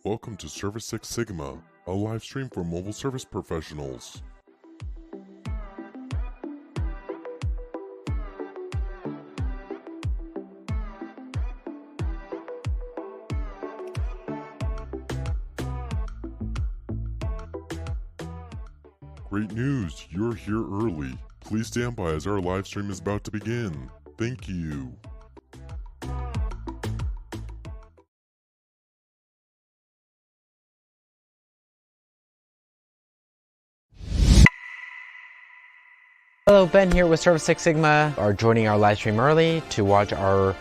Welcome to Service Six Sigma, a live stream for mobile service professionals. Great news, you're here early. Please stand by as our live stream is about to begin. Thank you. Hello, Ben here with Service Six Sigma. Are joining our live stream early to watch our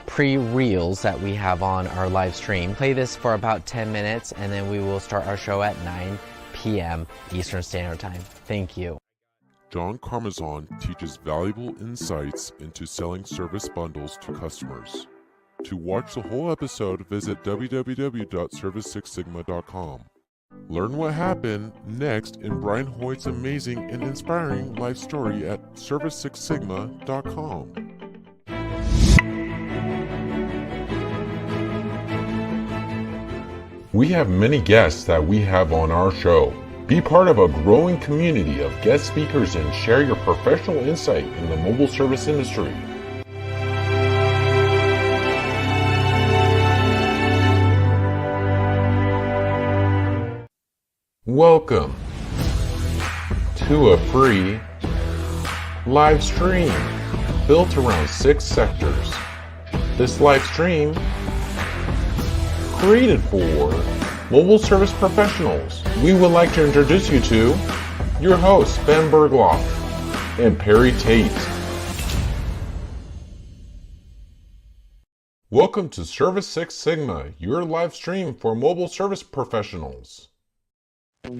pre-reels that we have on our live stream. Play this for about 10 minutes and then we will start our show at 9 p.m. Eastern Standard Time. Thank you. John Carmazon teaches valuable insights into selling service bundles to customers. To watch the whole episode, visit www.service6sigma.com. Learn what happened next in Brian Hoyt's amazing and inspiring life story at service6sigma.com. We have many guests that we have on our show. Be part of a growing community of guest speakers and share your professional insight in the mobile service industry. Welcome to a free live stream built around 6 sectors. This live stream created for mobile service professionals. We would like to introduce you to your hosts, Ben Bergloff and Perry Tate. Welcome to Service Six Sigma, your live stream for mobile service professionals. We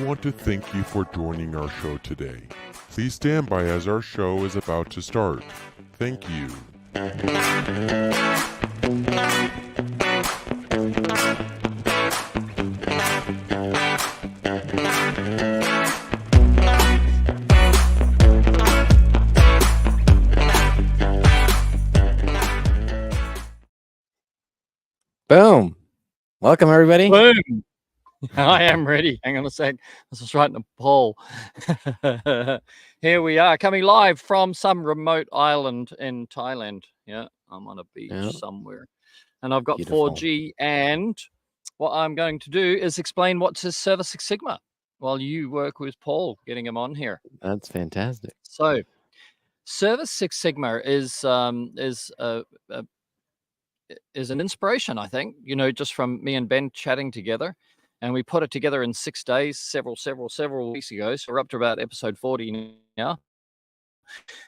want to thank you for joining our show today. Please stand by as our show is about to start. Thank you. Boom. Welcome, everybody. Boom. I am ready. Hang on a sec. This is right in the poll. Here we are, coming live from some remote island in Thailand. Yeah, I'm on a beach somewhere. And I've got Beautiful. 4G. And what I'm going to do is explain what's his Service Six Sigma while you work with Paul, getting him on here. That's fantastic. So, Service Six Sigma is an inspiration, I think, just from me and Ben chatting together. And we put it together in 6 days, several weeks ago. So we're up to about episode 40 now.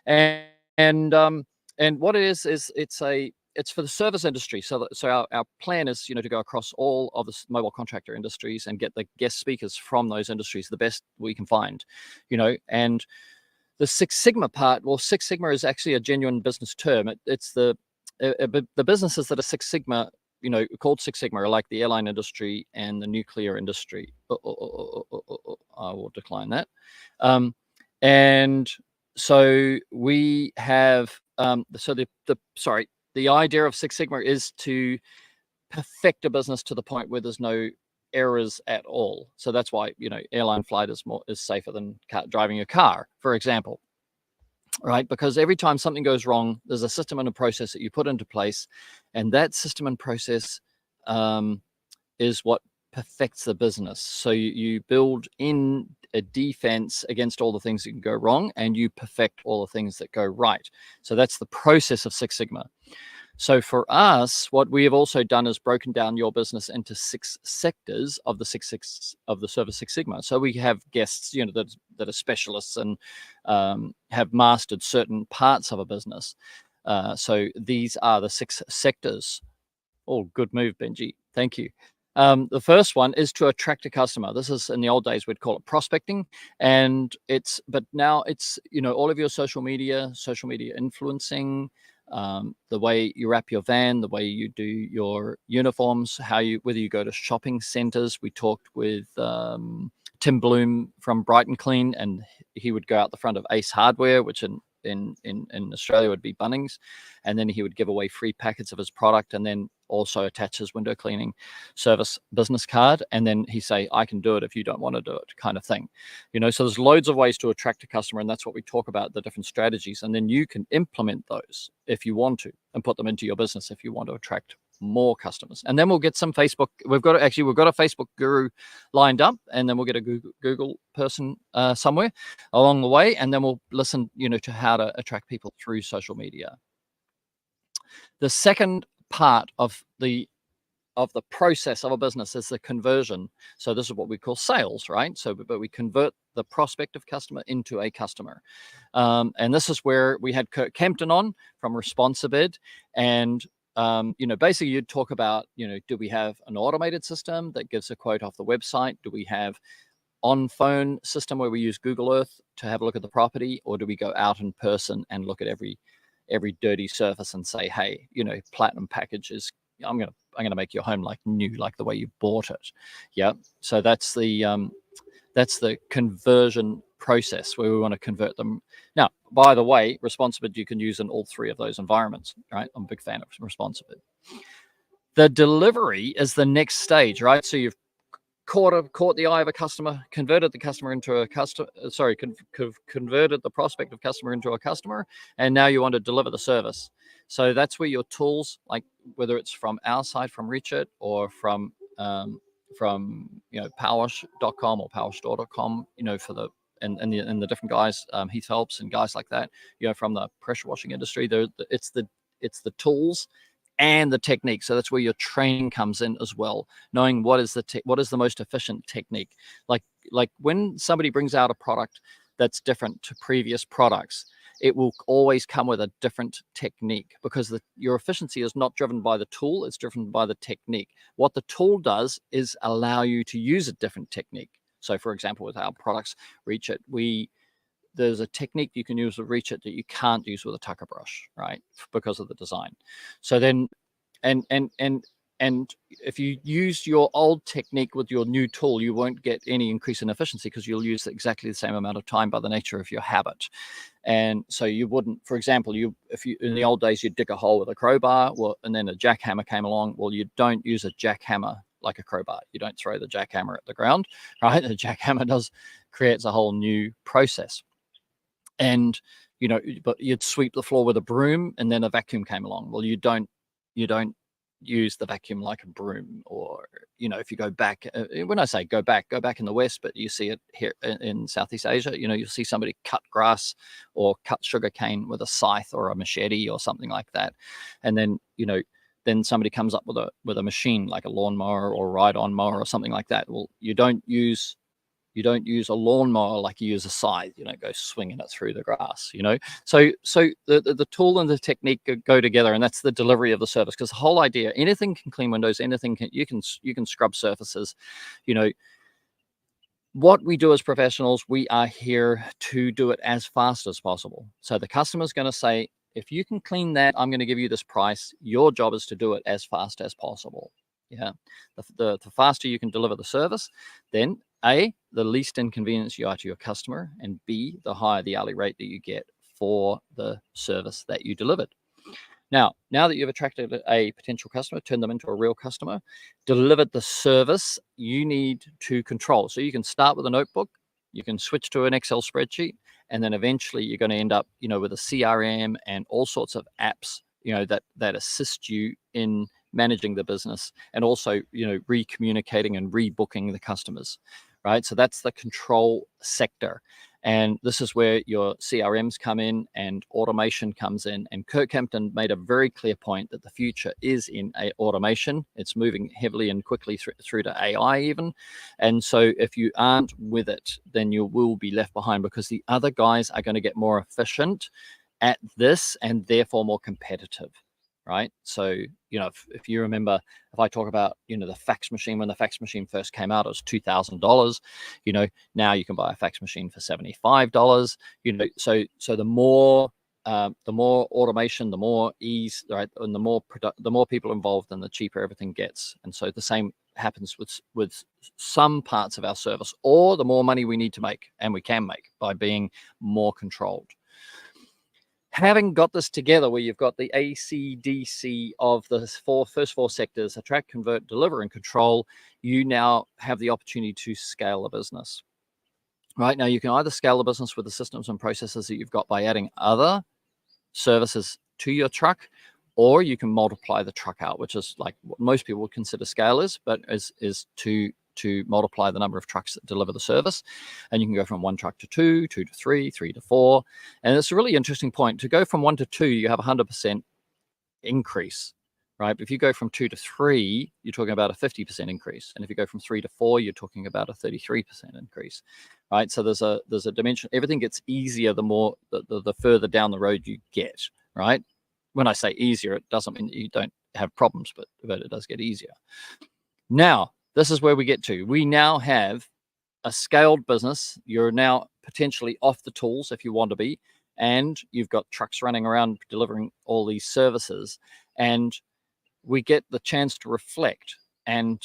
And what it is it's for the service industry. So our plan is, to go across all of the mobile contractor industries and get the guest speakers from those industries, the best we can find, and the Six Sigma part. Well, Six Sigma is actually a genuine business term. It's the businesses that are Six Sigma, called Six Sigma, are like the airline industry and the nuclear industry. I will decline that. And so we have, the idea of Six Sigma is to perfect a business to the point where there's no errors at all. So that's why, airline flight is safer than driving a car, for example. Right? Because every time something goes wrong, there's a system and a process that you put into place, and that system and process is what perfects the business. So you build in a defense against all the things that can go wrong, and you perfect all the things that go right. So that's the process of Six Sigma. So for us, what we have also done is broken down your business into 6 sectors of the of the Service Six Sigma. So we have guests, that are specialists and have mastered certain parts of a business. So these are the 6 sectors. Oh, good move, Benji. Thank you. The first one is to attract a customer. This is, in the old days, we'd call it prospecting. But now it's, all of your social media influencing, the way you wrap your van, the way you do your uniforms, whether you go to shopping centers. We talked with Tim Bloom from Brighton Clean, and he would go out the front of Ace Hardware, which in Australia would be Bunnings, and then he would give away free packets of his product, and then also attach his window cleaning service business card, and then he say, I can do it if you don't want to do it, kind of thing. So there's loads of ways to attract a customer, and that's what we talk about, the different strategies, and then you can implement those if you want to, and put them into your business if you want to attract more customers. And then we'll get some Facebook. We've got a Facebook guru lined up, and then we'll get a Google person somewhere along the way, and then we'll listen to how to attract people through social media. The second part of the process of a business is the conversion. So this is what we call sales, right? But we convert the prospective customer into a customer. And this is where we had Kurt Kempton on from Responsibid, and basically you'd talk about, do we have an automated system that gives a quote off the website? Do we have on phone system where we use Google Earth to have a look at the property, or do we go out in person and look at every dirty surface and say, hey, platinum packages, I'm gonna make your home like new, like the way you bought it. Yeah. So that's the conversion process where we want to convert them. Now, by the way, Responsibid you can use in all three of those environments, right? I'm a big fan of Responsibid. The delivery is the next stage, right? So you've caught the eye of a customer, converted the customer into a customer, converted the prospective customer into a customer, and now you want to deliver the service. So that's where your tools, like whether it's from our side, from Reachit, or from powers.com or powerstore.com, for the and the different guys, Heath Phelps and guys like that, from the pressure washing industry. It's the tools and the technique. So that's where your training comes in as well, knowing what is the most efficient technique. Like when somebody brings out a product that's different to previous products, it will always come with a different technique, because your efficiency is not driven by the tool, it's driven by the technique. What the tool does is allow you to use a different technique. So for example, with our products, Reachit, there's a technique you can use with Reachit that you can't use with a tucker brush, right? Because of the design. So then, and if you use your old technique with your new tool, you won't get any increase in efficiency, because you'll use exactly the same amount of time by the nature of your habit. And so you wouldn't, for example, if you in the old days you'd dig a hole with a crowbar, and then a jackhammer came along. Well, you don't use a jackhammer like a crowbar. You don't throw the jackhammer at the ground, right? The jackhammer creates a whole new process. And but you'd sweep the floor with a broom, and then a vacuum came along. Well, you don't use the vacuum like a broom. Or if you go back, when I say go back in the West, but you see it here in Southeast Asia, you'll see somebody cut grass or cut sugarcane with a scythe or a machete or something like that, and then then somebody comes up with a machine like a lawnmower or ride-on mower or something like that. Well, you don't use a lawnmower like you use a scythe. You don't go swinging it through the grass, So the tool and the technique go together, and that's the delivery of the service. Because the whole idea, anything can clean windows, you can scrub surfaces. What we do as professionals, we are here to do it as fast as possible. So the customer's going to say, if you can clean that, I'm going to give you this price. Your job is to do it as fast as possible. Yeah, the faster you can deliver the service, then A, the least inconvenience you are to your customer, and B, the higher the hourly rate that you get for the service that you delivered. Now that you've attracted a potential customer, turned them into a real customer, delivered the service, you need to control. So you can start with a notebook, you can switch to an Excel spreadsheet, and then eventually you're going to end up, with a CRM and all sorts of apps, that assist you in managing the business, and also, re-communicating and rebooking the customers, right? So that's the control sector. And this is where your CRMs come in and automation comes in. And Kurt Kempton made a very clear point that the future is in automation. It's moving heavily and quickly through to AI even. And so if you aren't with it, then you will be left behind, because the other guys are going to get more efficient at this and therefore more competitive. Right. So, if you remember, if I talk about, the fax machine, when the fax machine first came out, it was $2,000. Now you can buy a fax machine for $75. So the more automation, the more ease, right, and the more people involved, and the cheaper everything gets. And so the same happens with some parts of our service, or the more money we need to make, and we can make by being more controlled. having got this together where you've got the ACDC of the first four sectors, attract, convert, deliver, and control, you now have the opportunity to scale a business. Right now, you can either scale the business with the systems and processes that you've got by adding other services to your truck, or you can multiply the truck out, which is like what most people would consider scale but is to multiply the number of trucks that deliver the service. And you can go from 1 truck to 2, 2 to 3, 3 to 4. And it's a really interesting point. To go from 1 to 2, you have 100% increase, right? But if you go from 2 to 3, you're talking about a 50% increase. And if you go from 3 to 4, you're talking about a 33% increase, right? So there's a dimension. Everything gets easier the more, the further down the road you get, right? When I say easier, it doesn't mean you don't have problems, but it does get easier. Now, this is where we get to. We now have a scaled business. You're now potentially off the tools if you want to be, and you've got trucks running around delivering all these services. And we get the chance to reflect and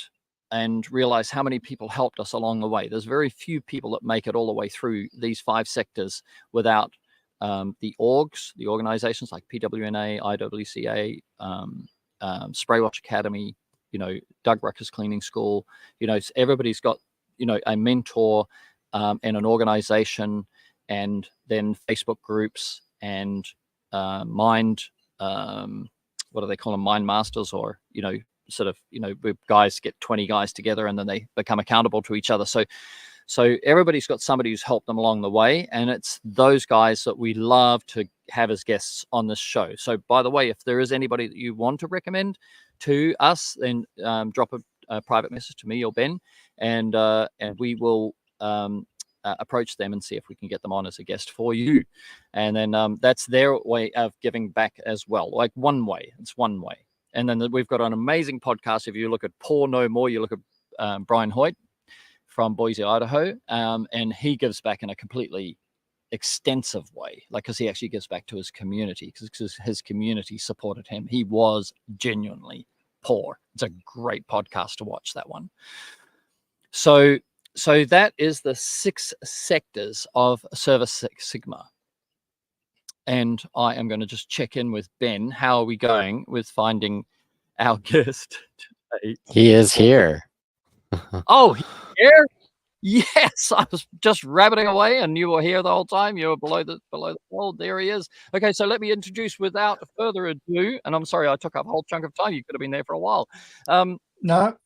realize how many people helped us along the way. There's very few people that make it all the way through these 5 sectors without the orgs, the organizations like PWNA, IWCA, Spraywatch Academy, Doug Rucker's Cleaning School. Everybody's got, a mentor and an organization, and then Facebook groups and mind, what do they call them? Mind masters, or, where guys get 20 guys together and then they become accountable to each other. So everybody's got somebody who's helped them along the way, and it's those guys that we love to have as guests on this show. So by the way, if there is anybody that you want to recommend to us, then drop a private message to me or Ben, and we will approach them and see if we can get them on as a guest for you. And then that's their way of giving back as well. Like it's one way. And then we've got an amazing podcast. If you look at Pour No More, you look at Brian Hoyt from Boise, Idaho, and he gives back in a completely extensive way, because he actually gives back to his community, because his community supported him. He was genuinely poor. It's a great podcast to watch, that one. So that is the 6 sectors of Service Six Sigma. And I am going to just check in with Ben. How are we going with finding our guest today? He is here. Oh, he's here? Yes, I was just rabbiting away, and you were here the whole time. You were below the fold. There he is. Okay, so let me introduce without further ado. And I'm sorry I took up a whole chunk of time. You could have been there for a while. No.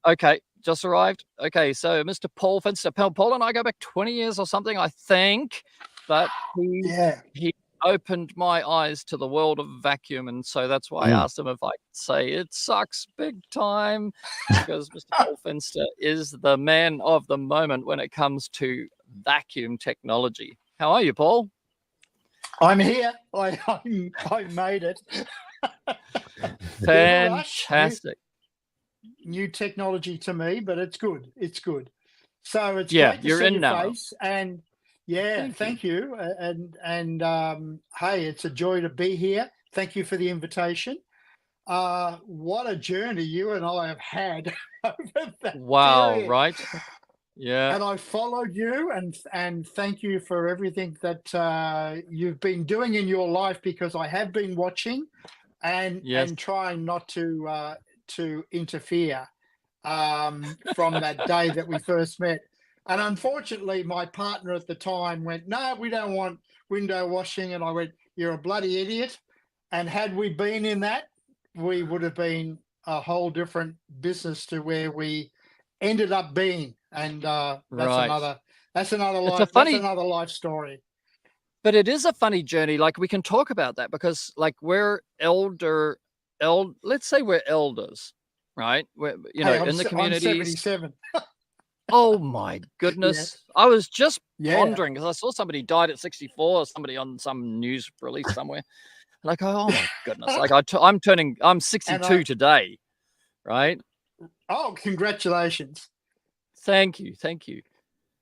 Okay, just arrived. Okay, so Mr. Paul Finster. Paul and I go back 20 years or something, I think. But he opened my eyes to the world of vacuum, and so that's why I asked him if I could say it sucks big time, because Mr. Paul Finster is the man of the moment when it comes to vacuum technology. How are you, Paul? I'm here. I made it. Fantastic. New technology to me, but it's good. It's good. So it's great to you're see in your now. face, and thank you. And hey, it's a joy to be here. Thank you for the invitation. What a journey you and I have had over that period. Right? Yeah. And I followed you, and thank you for everything that you've been doing in your life, because I have been watching and trying not to interfere from that day that we first met. And unfortunately, my partner at the time went, "No, we don't want window washing." And I went, "You're a bloody idiot." And had we been in that, we would have been a whole different business to where we ended up being. And that's another life. That's another life story. But it is a funny journey. Like, we can talk about that, because like we're let's say we're elders, right? We're, in the communities. I'm 77. Oh my goodness. Yeah. I was just pondering, because I saw somebody died at 64, or somebody on some news release somewhere. And I go, oh my goodness. Like I'm 62 today, right? Oh, congratulations. Thank you.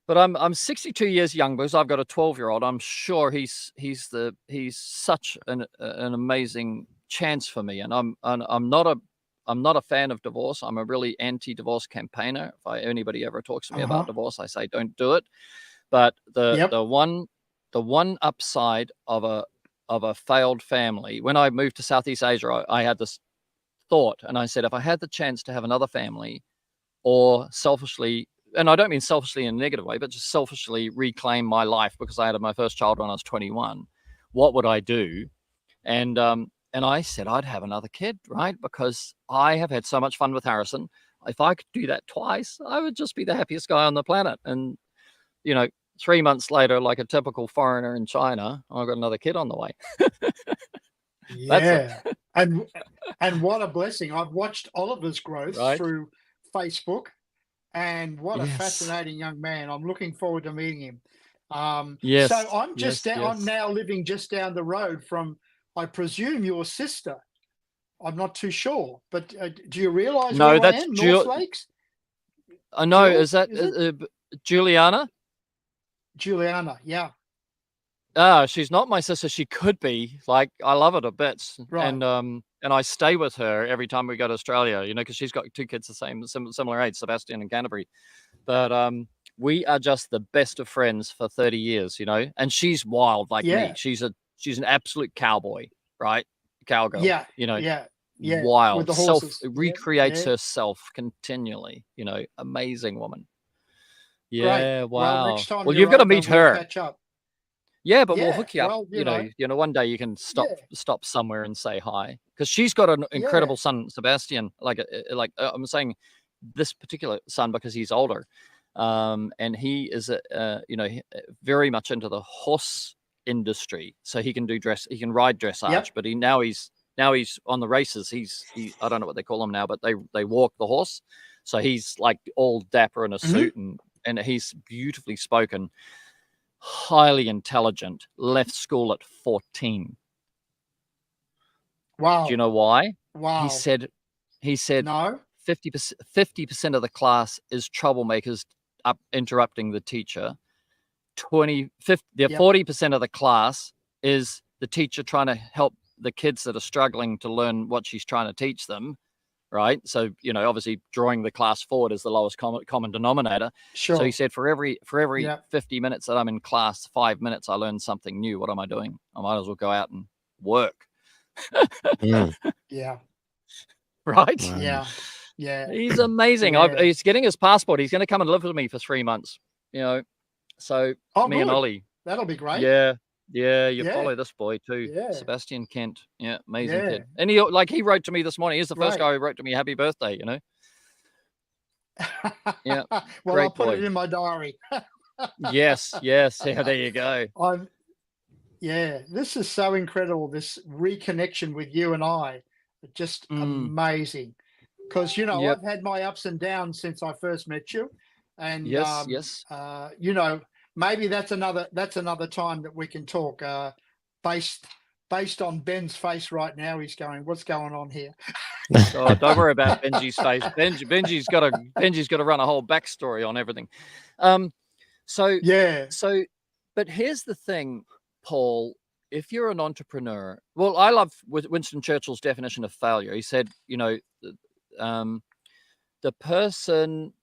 But I'm 62 years young, because I've got a 12-year-old. I'm sure he's such an amazing chance for me. And I'm not a fan of divorce. I'm a really anti-divorce campaigner. If anybody ever talks to me about divorce, I say don't do it. But the one upside of of a failed family. When I moved to Southeast Asia, I had this thought, and I said, if I had the chance to have another family, or selfishly, and I don't mean selfishly in a negative way, but just selfishly reclaim my life because I had my first child when I was 21, what would I do? And I said I'd have another kid, right? Because I have had so much fun with Harrison. If I could do that twice, I would just be the happiest guy on the planet. And, 3 months later, like a typical foreigner in China, I got another kid on the way. That's Yeah. And what a blessing. I've watched Oliver's growth Right. through Facebook, and what a Yes. fascinating young man. I'm looking forward to meeting him. Yes. So I'm I'm Yes. now living just down the road from, I presume, your sister. I'm not too sure, but do you realize No, where I that's am? North Lakes? no, Jill, is that is it? Juliana? Juliana, yeah, She's not my sister. She could be. Like, I love her to bits, right. and I stay with her every time we go to Australia. Because she's got two kids the similar age, Sebastian and Canterbury. But we are just the best of friends for 30 years. And she's wild like Yeah, me. She's an absolute cowboy, right? Cowgirl. yeah, yeah, yeah. With Wild, the horses. Yeah, recreates yeah. herself continually. Amazing woman. Great. Yeah, Well, next wow. time Well, you're you've got to over, meet we'll her. catch up. Yeah, but we'll Yeah. hook you up. Well, you know, One day you can yeah, stop somewhere and say hi, because she's got an yeah. incredible son, Sebastian. I'm saying this particular son because he's older, and he is very much into the horse industry. So he can ride dressage, Yep. but now he's on the races. I don't know what they call him now, but they walk the horse. So he's like all dapper in a Hmm. suit, and he's beautifully spoken. Highly intelligent, left school at 14. Do Wow. you know why? Wow. He said No. 50% of the class is troublemakers interrupting the teacher. 40% of the class is the teacher trying to help the kids that are struggling to learn what she's trying to teach them. Right. So, obviously drawing the class forward is the lowest common denominator. Sure. So he said, for every Yep. 50 minutes that I'm in class, 5 minutes, I learn something new. What am I doing? I might as well go out and work. Mm. Yeah. Right. Wow. Yeah. Yeah. He's amazing. Yeah. He's getting his passport. He's going to come and live with me for 3 months. So Oh, me and good. Ollie. That'll be great. Yeah. Yeah, you Yeah. follow this boy too, Yeah. Sebastian Kent. Yeah, amazing Yeah. kid. And he wrote to me this morning. He's the first Great. guy who wrote to me happy birthday. Yeah, Well, great I'll put boy. it in my diary. Yes. Yeah, there you go. Yeah, this is so incredible, this reconnection with you and I. Just amazing. Because, Yep. I've had my ups and downs since I first met you. And, Yes. maybe that's another time that we can talk. Based on Ben's face right now, he's going, "What's going on here?" Oh, don't worry about Benji's face. Benji's got to run a whole backstory on everything. Yeah. But here's the thing, Paul. If you're an entrepreneur, well, I love Winston Churchill's definition of failure. He said, the person,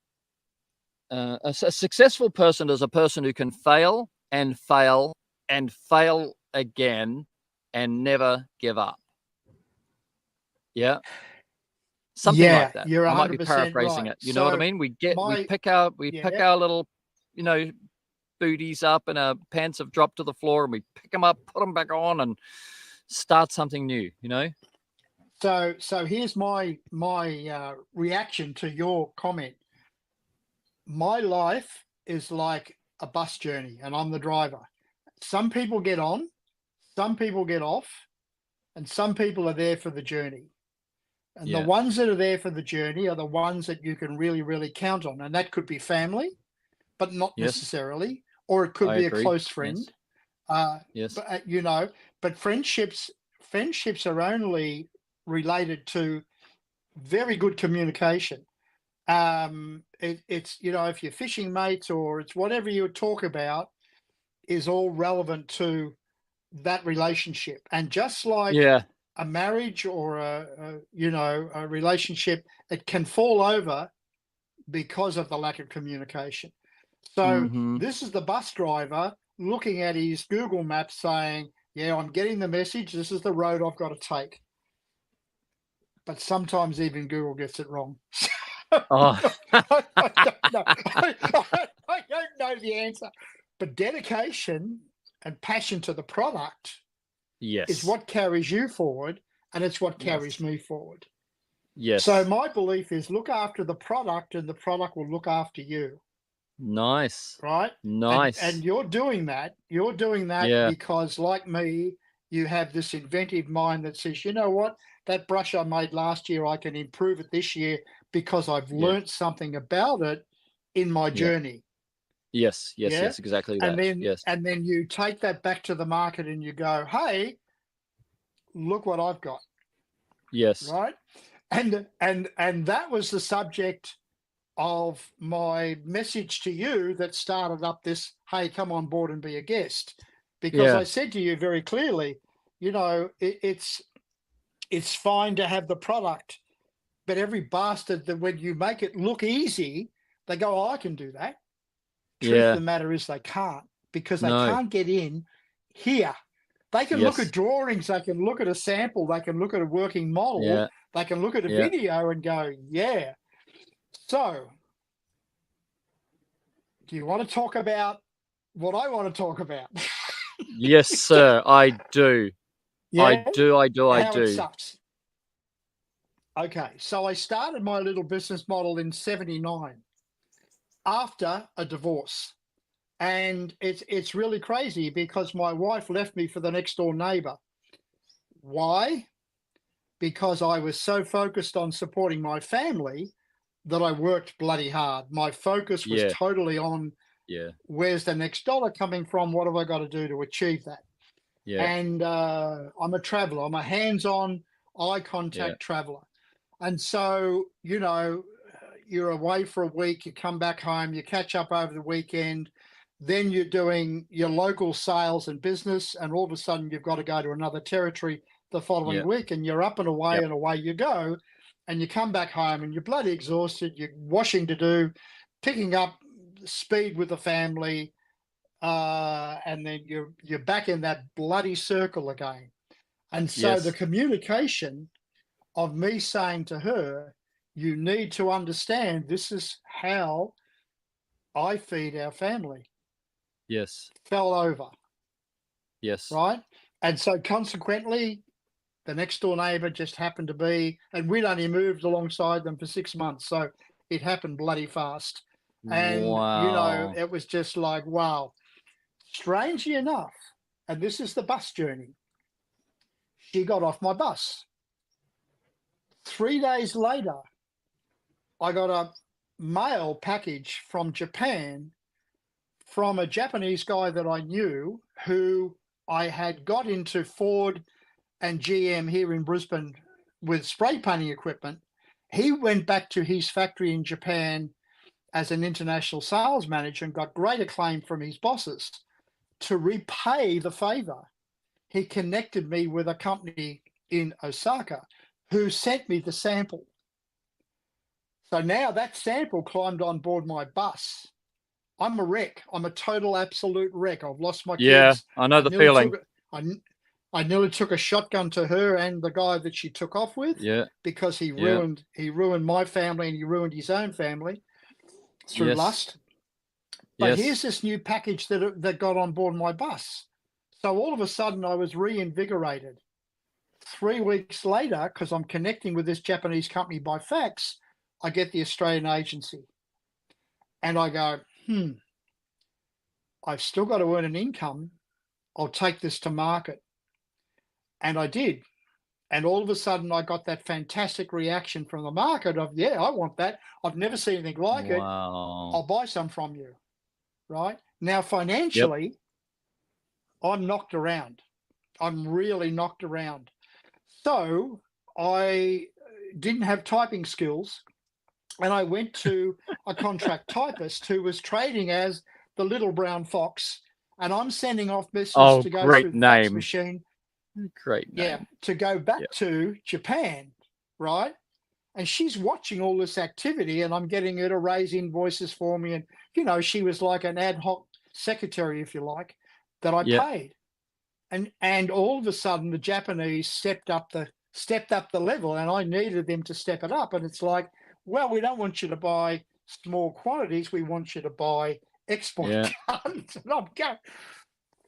a successful person is a person who can fail and fail and fail again and never give up. Yeah. Something like that. You're I might be 100% paraphrasing right. it. You know what I So mean? We pick Yeah. our little, booties up, and our pants have dropped to the floor, and we pick them up, put them back on, and start something new. So here's my reaction to your comment. My life is like a bus journey, and I'm the driver. Some people get on, some people get off, and some people are there for the journey. And Yeah. the ones that are there for the journey are the ones that you can really, really count on. And that could be family, but not Yes. necessarily, or it could I be agree. a close friend. Yes. But friendships are only related to very good communication. It's if you're fishing mates, or it's whatever you talk about, is all relevant to that relationship. And just like Yeah. a marriage or a relationship, it can fall over because of the lack of communication. So Mhm. this is the bus driver looking at his Google Maps saying, Yeah, I'm getting the message. This is the road I've got to take. But sometimes even Google gets it wrong. Oh, I don't know. I don't know the answer. But dedication and passion to the product yes. is what carries you forward, and it's what carries Yes. me forward. Yes. So my belief is look after the product, and the product will look after you. Nice. Right? Nice. And you're doing that. You're doing that Yeah. because, like me, you have this inventive mind that says, you know what? That brush I made last year, I can improve it this year because I've Yeah. learnt something about it in my journey. Yes. Yes. Yeah. Yes. Exactly that. Yes. And then you take that back to the market and you go, hey, look what I've got. Yes. Right. And that was the subject of my message to you that started up this, hey, come on board and be a guest. Because Yeah. I said to you very clearly, you know, it's fine to have the product, but every bastard that when you make it look easy, they go, oh, I can do that. Truth Yeah. of the matter is they can't, because they No. can't get in here. They can look Yes. at drawings, they can look at a sample, they can look at a working model, Yeah. they can look at a Yeah. video and go, yeah. So do you want to talk about what I want to talk about? Yes, sir. I do. Yeah. I do. How it sucks. Okay, so I started my little business model in '79 after a divorce. And it's really crazy because my wife left me for the next door neighbor. Why? Because I was so focused on supporting my family that I worked bloody hard. My focus was totally on where's the next dollar coming from? What have I got to do to achieve that? Yeah. And I'm a traveler. I'm a hands-on, eye contact traveler. And so, you know, you're away for a week, you come back home, you catch up over the weekend, then you're doing your local sales and business, and all of a sudden you've got to go to another territory the following week, and you're up and away and away you go, and you come back home and you're bloody exhausted, you're washing to do, picking up speed with the family, and then you're back in that bloody circle again. And so the communication of me saying to her, you need to understand this is how I feed our family. Yes. Fell over. Yes. Right. And so consequently, the next door neighbor just happened to be, and we'd only moved alongside them for 6 months. So it happened bloody fast. And, you know, it was just like, wow. Strangely enough, and this is the bus journey, she got off my bus. 3 days later, I got a mail package from Japan from a Japanese guy that I knew, who I had got into Ford and GM here in Brisbane with spray painting equipment. He went back to his factory in Japan as an international sales manager and got great acclaim from his bosses. To repay the favor, he connected me with a company in Osaka who sent me the sample. So now that sample climbed on board my bus. I'm a wreck. I'm a total absolute wreck. I've lost my kids. Yeah, I know the feeling. I nearly took a shotgun to her and the guy that she took off with. Yeah. Because he ruined my family, and he ruined his own family through lust. But here's this new package that got on board my bus. So all of a sudden I was reinvigorated. 3 weeks later, because I'm connecting with this Japanese company by fax, I get the Australian agency. And I go, I've still got to earn an income. I'll take this to market. And I did. And all of a sudden I got that fantastic reaction from the market of, yeah, I want that. I've never seen anything like it. I'll buy some from you. Right? Now, financially, I'm knocked around. I'm really knocked around. So I didn't have typing skills, and I went to a contract typist who was trading as the little brown fox, and I'm sending off messages to go through the fax machine. Great name. Yeah, to go back to Japan, right? And she's watching all this activity, and I'm getting her to raise invoices for me. And, you know, she was like an ad hoc secretary, if you like, that I paid. And all of a sudden the Japanese stepped up the level, and I needed them to step it up. And it's like, well, we don't want you to buy small quantities, we want you to buy export guns. And I'm going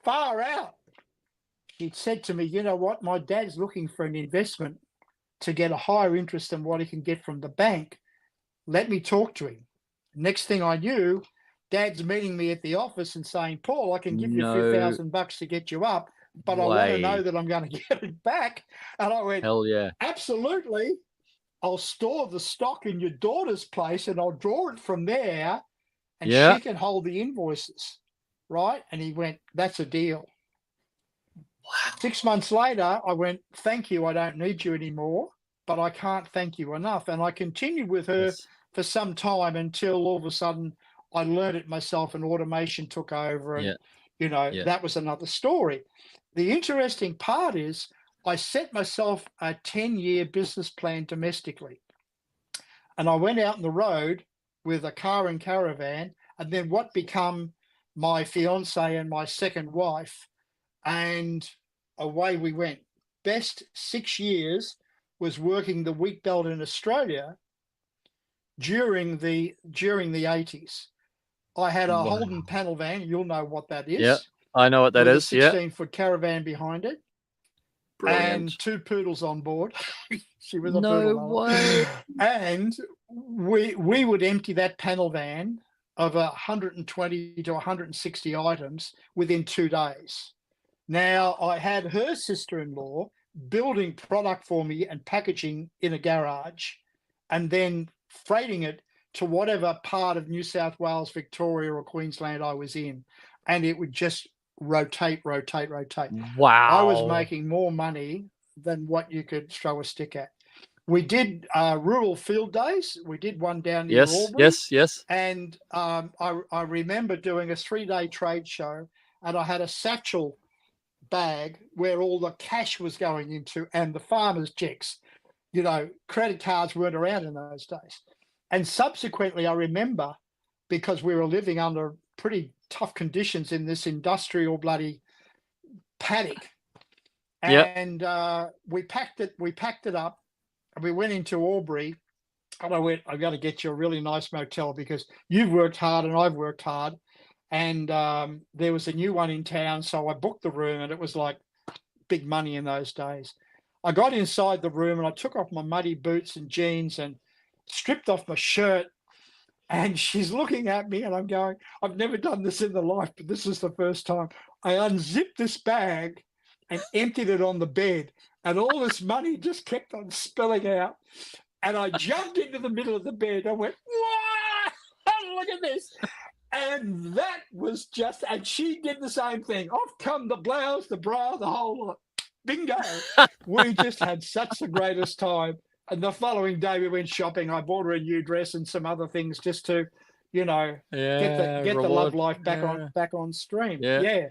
far out. She said to me, you know what, my dad's looking for an investment to get a higher interest than what he can get from the bank. Let me talk to him. Next thing I knew, Dad's meeting me at the office and saying, Paul, I can give you a few $1,000 to get you up, but I want to know that I'm going to get it back. And I went, hell yeah, absolutely. I'll store the stock in your daughter's place and I'll draw it from there, and she can hold the invoices, right? And he went, that's a deal. Wow. 6 months later, I went, thank you, I don't need you anymore, but I can't thank you enough. And I continued with her for some time until all of a sudden I learned it myself and automation took over. And, that was another story. The interesting part is I set myself a 10-year business plan domestically. And I went out on the road with a car and caravan, and then what become my fiance and my second wife. And away we went. Best 6 years was working the wheat belt in Australia during the 80s. I had a Holden panel van. You'll know what that is. Yeah, I know what that is. A 16-foot caravan behind it. Brilliant. And 2 poodles on board. She was a poodle. No way. And we would empty that panel van of 120 to 160 items within 2 days. Now, I had her sister-in-law building product for me and packaging in a garage, and then freighting it to whatever part of New South Wales, Victoria, or Queensland I was in. And it would just rotate. Wow. I was making more money than what you could throw a stick at. We did rural field days. We did one down near Albury. Yes. And I remember doing a 3-day trade show, and I had a satchel bag where all the cash was going into and the farmers' checks. Credit cards weren't around in those days. And subsequently, I remember, because we were living under pretty tough conditions in this industrial bloody paddock, and we packed it up, and we went into Albury, and I went, I've got to get you a really nice motel because you've worked hard and I've worked hard. And there was a new one in town, so I booked the room, and it was like big money in those days. I got inside the room and I took off my muddy boots and jeans and stripped off my shirt, and she's looking at me, and I'm going, I've never done this in the life, but this is the first time. I unzipped this bag and emptied it on the bed, and all this money just kept on spilling out. And I jumped into the middle of the bed. I went, wow, look at this. And that was just, and she did the same thing. Off come the blouse, the bra, the whole lot. Bingo. We just had such the greatest time. And the following day we went shopping. I bought her a new dress and some other things just to, get the love life back on stream. Yeah.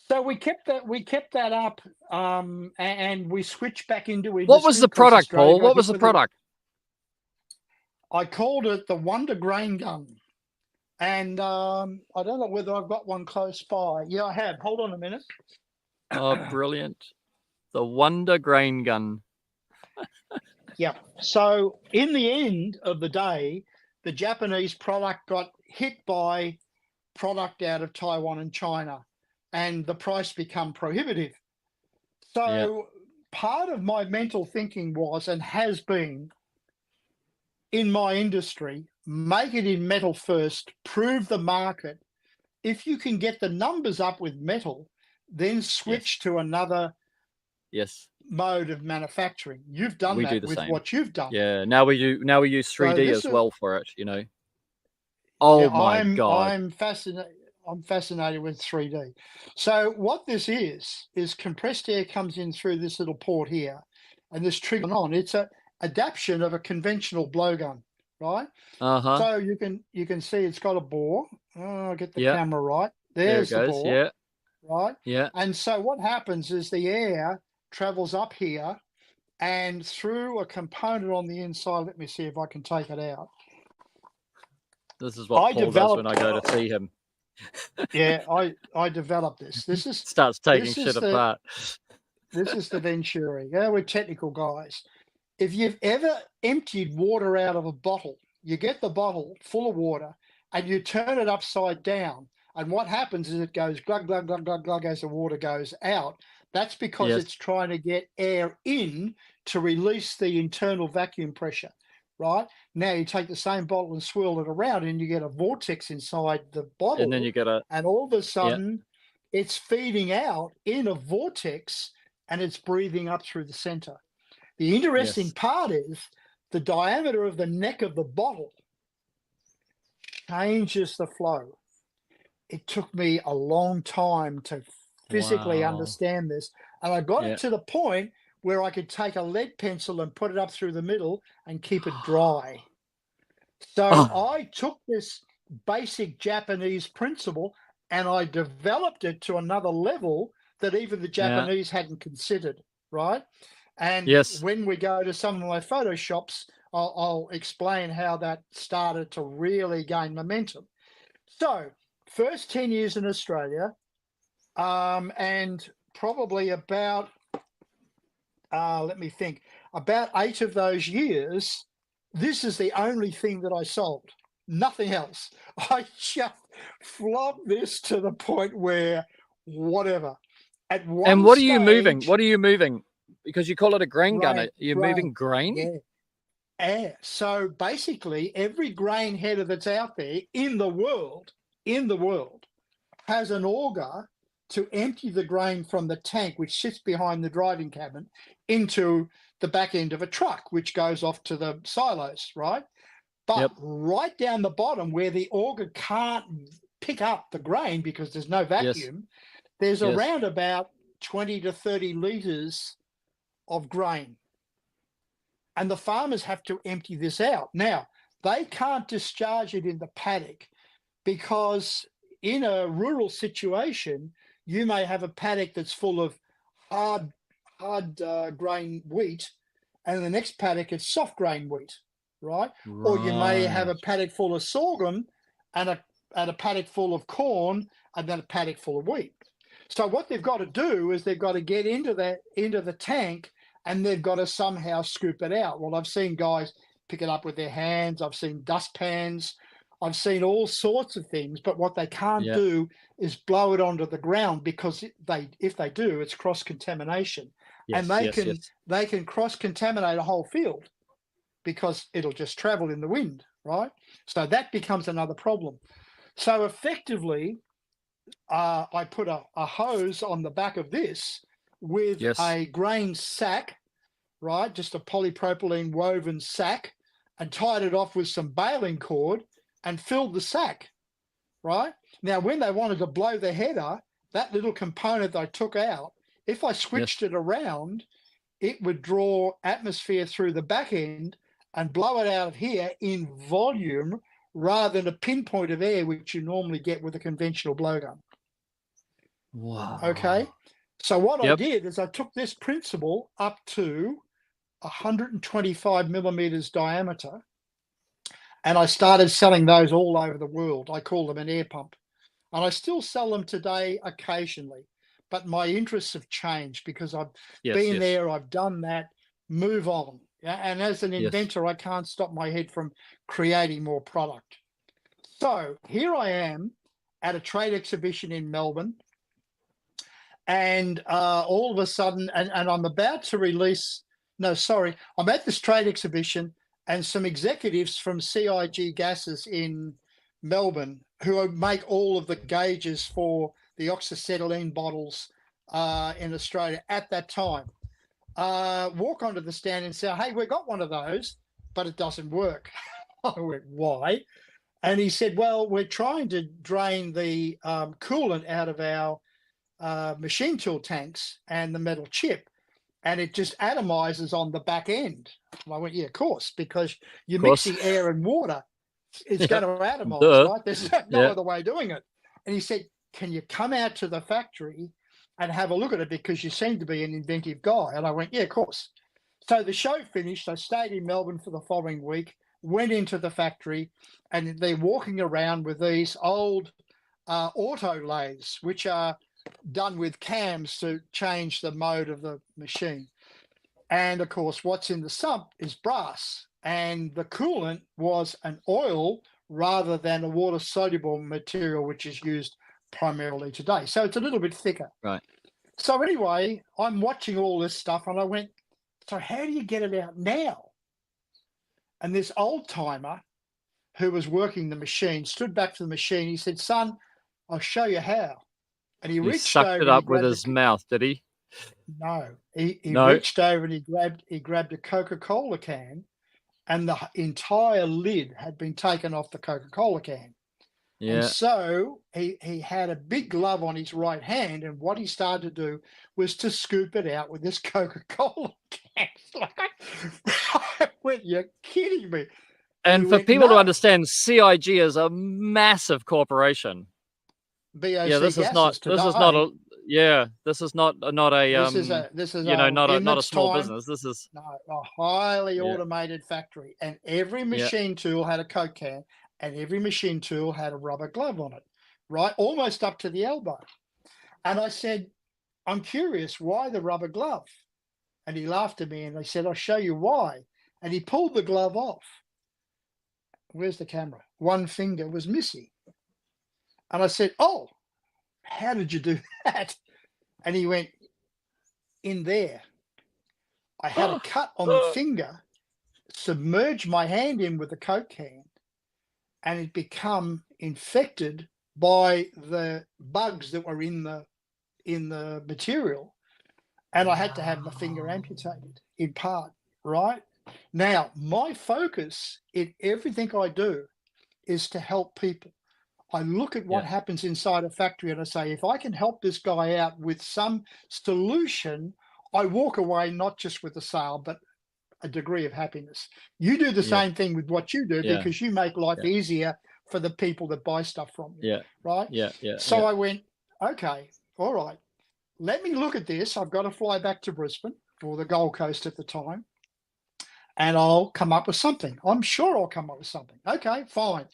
So we kept that up, and we switched back into industry. What was the product, Paul? What was the product? I called it the Wonder Grain Gun. And I don't know whether I've got one close by. Yeah, I have. Hold on a minute. Oh, brilliant. The Wonder Grain Gun. Yeah. So in the end of the day, the Japanese product got hit by product out of Taiwan and China, and the price become prohibitive. So part of my mental thinking was, and has been, in my industry, make it in metal first, prove the market. If you can get the numbers up with metal, then switch to another mode of manufacturing. You've done that with what you've done. Yeah, now we use 3D as well for it, Oh my God. I'm fascinated with 3D. So what this is compressed air comes in through this little port here, and this trigger on. It's a adaptation of a conventional blowgun, right? So you can see it's got a bore. I'll get the camera right. There's the bore. Right? Yeah. And so what happens is the air travels up here and through a component on the inside. Let me see if I can take it out. This is what Paul does when I go to see him. Yeah, I developed this. Starts taking This shit is the apart. this is the Venturi. Yeah, we're technical guys. If you've ever emptied water out of a bottle, you get the bottle full of water and you turn it upside down. And what happens is it goes glug, glug, glug, glug, glug as the water goes out. That's because Yes. it's trying to get air in to release the internal vacuum pressure, right? Now you take the same bottle and swirl it around and you get a vortex inside the And then bottle. you get a And all of a yeah. sudden, it's feeding out in a vortex and it's breathing up through the center. The interesting Yes. part is the diameter of the neck of the bottle changes the flow. It took me a long time to physically Wow. understand this. And I got it Yeah. to the point where I could take a lead pencil and put it up through the middle and keep it dry. So Oh, I took this basic Japanese principle and I developed it to another level that even the yeah. Japanese hadn't considered, right? And Yes. when we go to some of my Photoshops, I'll explain how that started to really gain momentum. So, first 10 years in Australia, and probably about, let me think, about 8 of those years, this is the only thing that I sold, nothing else. I just flogged this to the point where whatever. At And one what are you moving? stage, What are you moving? Because you call it a grain gunner. grain, You're grain, moving grain? yeah. Yeah. So basically, every grain header that's out there in the world, has an auger to empty the grain from the tank, which sits behind the driving cabin, into the back end of a truck, which goes off to the silos, right? But Yep. right down the bottom, where the auger can't pick up the grain because there's no Yes. vacuum, there's Yes. around about 20 to 30 liters of grain. And the farmers have to empty this out. Now, they can't discharge it in the paddock because in a rural situation, you may have a paddock that's full of hard, hard grain wheat, and the next paddock it's soft grain wheat, right? Or you may have Right. a paddock full of sorghum and a paddock full of corn, and then a paddock full of wheat. So what they've got to do is they've got to get into the tank and they've got to somehow scoop it out. Well, I've seen guys pick it up with their hands. I've seen dustpans. I've seen all sorts of things, but what they can't Yeah. do is blow it onto the ground because if they do, it's cross contamination, and Yes. Yes. Yes. they can cross contaminate a whole field because it'll just travel in the wind, right? So that becomes another problem. So effectively, I put a hose on the back of this with Yes. a grain sack, right? Just a polypropylene woven sack, and tied it off with some baling cord and filled the sack, right? Now, when they wanted to blow the header, that little component I took out, if I Yes. switched it around, it would draw atmosphere through the back end and blow it out of here in volume rather than a pinpoint of air, which you normally get with a conventional blowgun. Okay. Wow. So what I Yep. did is I took this principle up to 125 millimeters diameter, and I started selling those all over the world. I call them an air pump, and I still sell them today occasionally. But my interests have changed because I've Yes. been Yes. there, I've done that, move on. Yeah, and as an Yes. inventor, I can't stop my head from creating more product. So here I am at a trade exhibition in Melbourne, and all of a sudden, and I'm about to release. No, sorry, I'm at this trade exhibition, and some executives from CIG Gases in Melbourne, who make all of the gauges for the oxyacetylene bottles in Australia at that time, walk onto the stand and say, "Hey, we got one of those, but it doesn't work." I went, "Why?" And he said, "Well, we're trying to drain the coolant out of our machine tool tanks and the metal chip, and it just atomizes on the back end." And I went, "Yeah, of course, because you're Of course. mixing air and water. It's Yep. going to atomize, Duh. right? There's no Yeah. other way of doing it." And he said, "Can you come out to the factory and have a look at it because you seem to be an inventive guy?" And I went, "Yeah, of course." So the show finished. I stayed in Melbourne for the following week, went into the factory, and they're walking around with these old auto lathes, which are done with cams to change the mode of the machine. And of course, what's in the sump is brass, and the coolant was an oil rather than a water soluble material, which is used primarily today. So it's a little bit thicker. Right. So anyway, I'm watching all this stuff and I went, so how do you get it out now? And this old timer who was working the machine stood back to the machine. He said, son, I'll show you how. And he reached sucked over it and up with his mouth, did he? No, he No. reached over and he grabbed a Coca-Cola can, and the entire lid had been taken off the Coca-Cola can. Yeah. And so he had a big glove on his right hand, and what he started to do was to scoop it out with this Coca-Cola can. Like, went, you're kidding me. And for people to understand, CIG is a massive corporation. BOC yeah, this is not. today, This is not a. Yeah, this is not a. this is you know, not a small time, business. This is a highly automated factory, and every machine tool had a Coke can, and every machine tool had a rubber glove on it, right, almost up to the elbow. And I said, I'm curious, why the rubber glove? And he laughed at me and I said, I'll show you why. And he pulled the glove off. Where's the camera? One finger was missing. And I said, oh, how did you do that? And he went, in there. I had a cut on the finger, submerged my hand in with the Coke can, and it become infected by the bugs that were in the material. And I had to have my finger amputated in part, right? Now, my focus in everything I do is to help people. I look at what happens inside a factory and I say, if I can help this guy out with some solution, I walk away not just with a sale, but a degree of happiness. You do the same thing with what you do because you make life easier for the people that buy stuff from you. Right? So I went, okay, all right, let me look at this. I've got to fly back to Brisbane or the Gold Coast at the time, and I'll come up with something. I'm sure I'll come up with something. Okay, fine.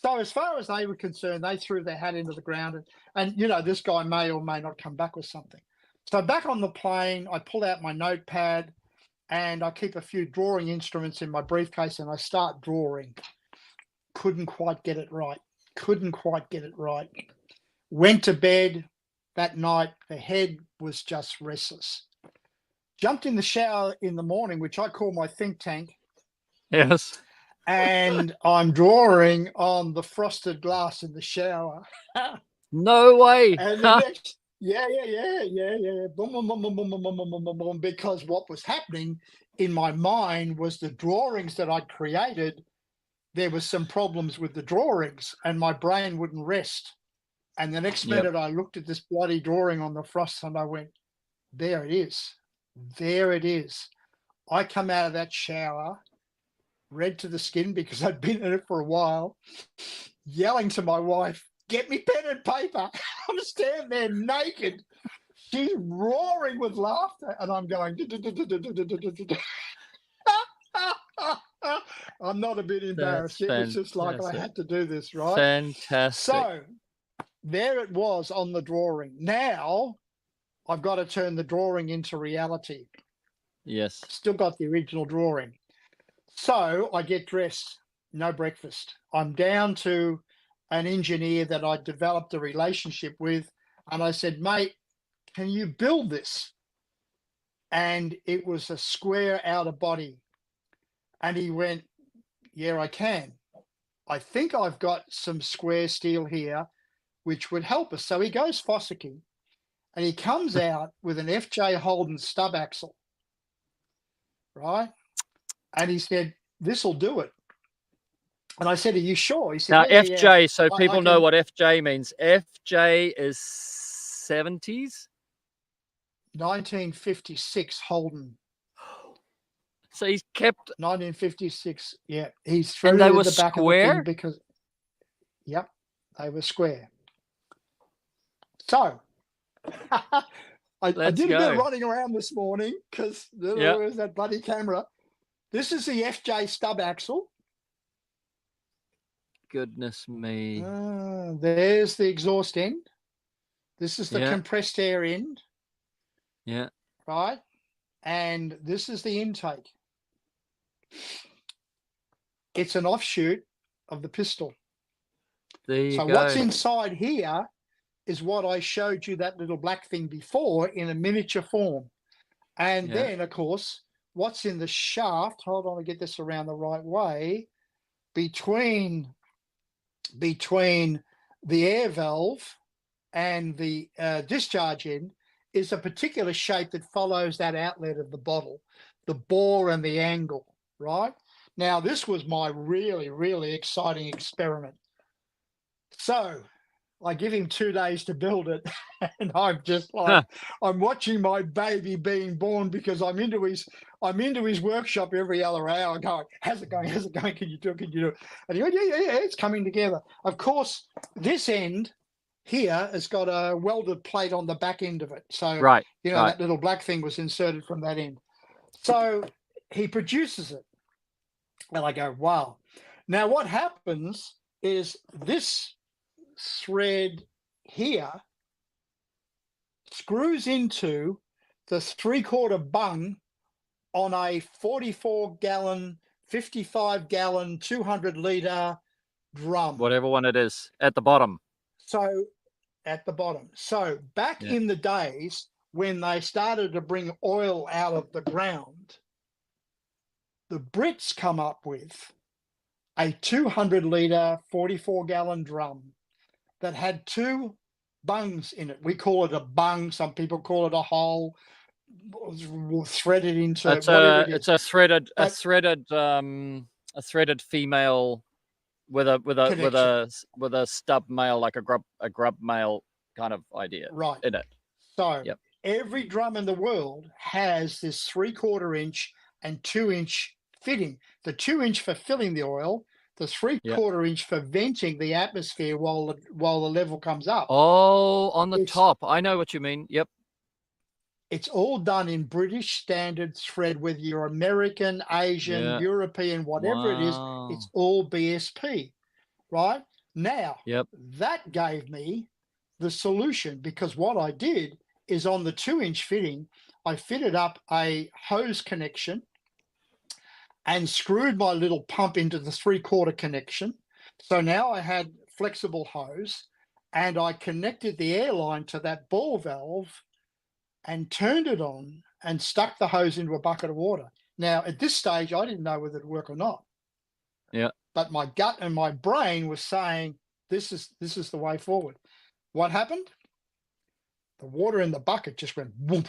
So as far as they were concerned, they threw their hat into the ground and you know, this guy may or may not come back with something. So back on the plane, I pull out my notepad and I keep a few drawing instruments in my briefcase and I start drawing. Couldn't quite get it right. Went to bed that night. The head was just restless. Jumped in the shower in the morning, which I call my think tank. Yes. And I'm drawing on the frosted glass in the shower. No way. And the next, boom, boom, boom, boom, boom, boom, boom, boom, boom, boom, because what was happening in my mind was the drawings that I'd created. There was some problems with the drawings, and my brain wouldn't rest. And the next minute, I looked at this bloody drawing on the frost, and I went, "There it is, there it is." I come out of that shower, red to the skin because I'd been in it for a while, yelling to my wife, "Get me pen and paper." I'm standing there naked. She's roaring with laughter, and I'm going. I'm not a bit embarrassed. It was just like I had to do this, right? Fantastic. So there it was on the drawing. Now I've got to turn the drawing into reality. Yes. Still got the original drawing. So I get dressed, no breakfast. I'm down to an engineer that I developed a relationship with. And I said, mate, can you build this? And it was a square outer body. And he went, yeah, I can. I think I've got some square steel here, which would help us. So he goes fossicking and he comes out with an FJ Holden stub axle, right? And he said, this will do it. And I said, are you sure? He said, now, yeah, FJ, yeah. so people know what FJ means. FJ is 70s? 1956 Holden. So he's kept 1956. Yeah, he's through and they were the back square? of the thing because, yep, they were square. So I did a bit of running around this morning because there's that bloody camera. This is the FJ stub axle. goodness me. There's the exhaust end. This is the Yeah. compressed air end, Yeah. right? And this is the intake. It's an offshoot of the pistol. There you So go. what's inside here is what I showed you, that little black thing before, in a miniature form. And Yeah. then, of course, what's in the shaft, hold on to get this around the right way, between the air valve and the discharge end is a particular shape that follows that outlet of the bottle, the bore and the angle, right? Now, this was my really, really exciting experiment. So I give him 2 days to build it, and I'm just like, I'm watching my baby being born, because I'm into his workshop every other hour going, how's it going? How's it going? Can you do it? Can you do it? And he went, yeah, it's coming together. Of course, this end here has got a welded plate on the back end of it. So, Right. that little black thing was inserted from that end. So he produces it. And I go, wow. Now what happens is this thread here screws into the 3/4 bung on a 44-gallon, 55-gallon, 200-liter drum. Whatever one it is at the bottom. So at the bottom. So back in the days when they started to bring oil out of the ground, the Brits come up with a 200-liter, 44-gallon drum that had 2 bungs in it. We call it a bung. Some people call it a hole. Threaded into whatever it is. It's a threaded female with a stub male, like a grub male kind of idea, right, in it. So every drum in the world has this 3/4 inch and 2-inch fitting. The 2-inch for filling the oil, the 3/4 inch for venting the atmosphere while the level comes up. Oh, on the top. I know what you mean. Yep. It's all done in British standard thread, whether you're American, Asian, European, whatever it is, it's all BSP, right? Now, that gave me the solution, because what I did is on the 2-inch fitting, I fitted up a hose connection and screwed my little pump into the 3/4 connection. So now I had flexible hose, and I connected the airline to that ball valve and turned it on and stuck the hose into a bucket of water. Now, at this stage, I didn't know whether it'd work or not. Yeah. But my gut and my brain was saying, this is the way forward. What happened? The water in the bucket just went whoop.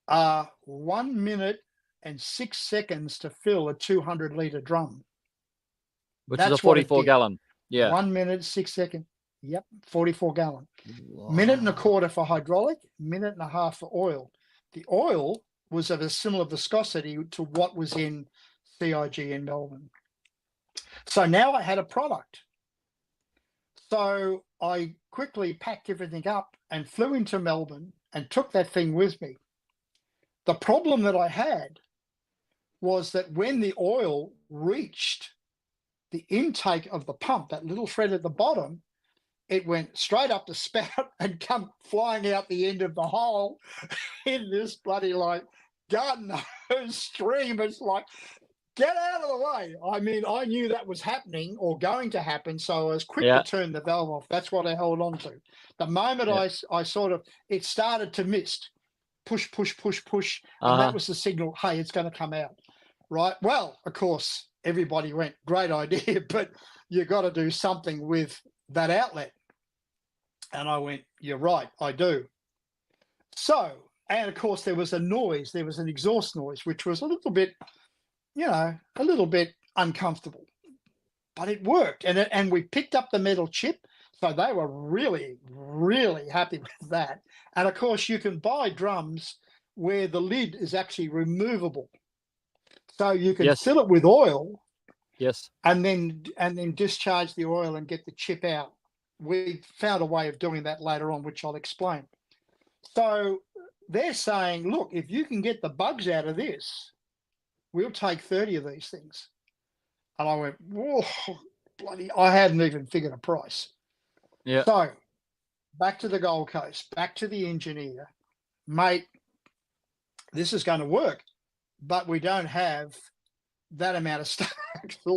1 minute and 6 seconds to fill a 200-liter drum. Which is a 44-gallon. Yeah. 1 minute, 6 seconds. Yep, 44-gallon. Minute and a quarter for hydraulic, minute and a half for oil. The oil was of a similar viscosity to what was in CIG in Melbourne. So now I had a product. So I quickly packed everything up and flew into Melbourne and took that thing with me. The problem that I had was that when the oil reached the intake of the pump, that little thread at the bottom, it went straight up the spout and come flying out the end of the hole in this bloody like garden hose stream. It's like, get out of the way. I mean, I knew that was happening or going to happen, so I was quick to turn the valve off. That's what I held on to. The moment I sort of, it started to mist, push, push, push, push, and that was the signal, hey, it's going to come out, right? Well, of course, everybody went, great idea, but you got to do something with that outlet. And I went, you're right, I do. So, and of course, there was a noise, there was an exhaust noise, which was a little bit, a little bit uncomfortable, but it worked. And we picked up the metal chip. So they were really, really happy with that. And of course, you can buy drums where the lid is actually removable. So you can fill it with oil. Yes. And then discharge the oil and get the chip out. We found a way of doing that later on, which I'll explain. So they're saying, look, if you can get the bugs out of this, we'll take 30 of these things. And I went, whoa, bloody, I hadn't even figured a price. Yeah. So back to the Gold Coast, back to the engineer, mate, this is going to work, but we don't have that amount of stuff.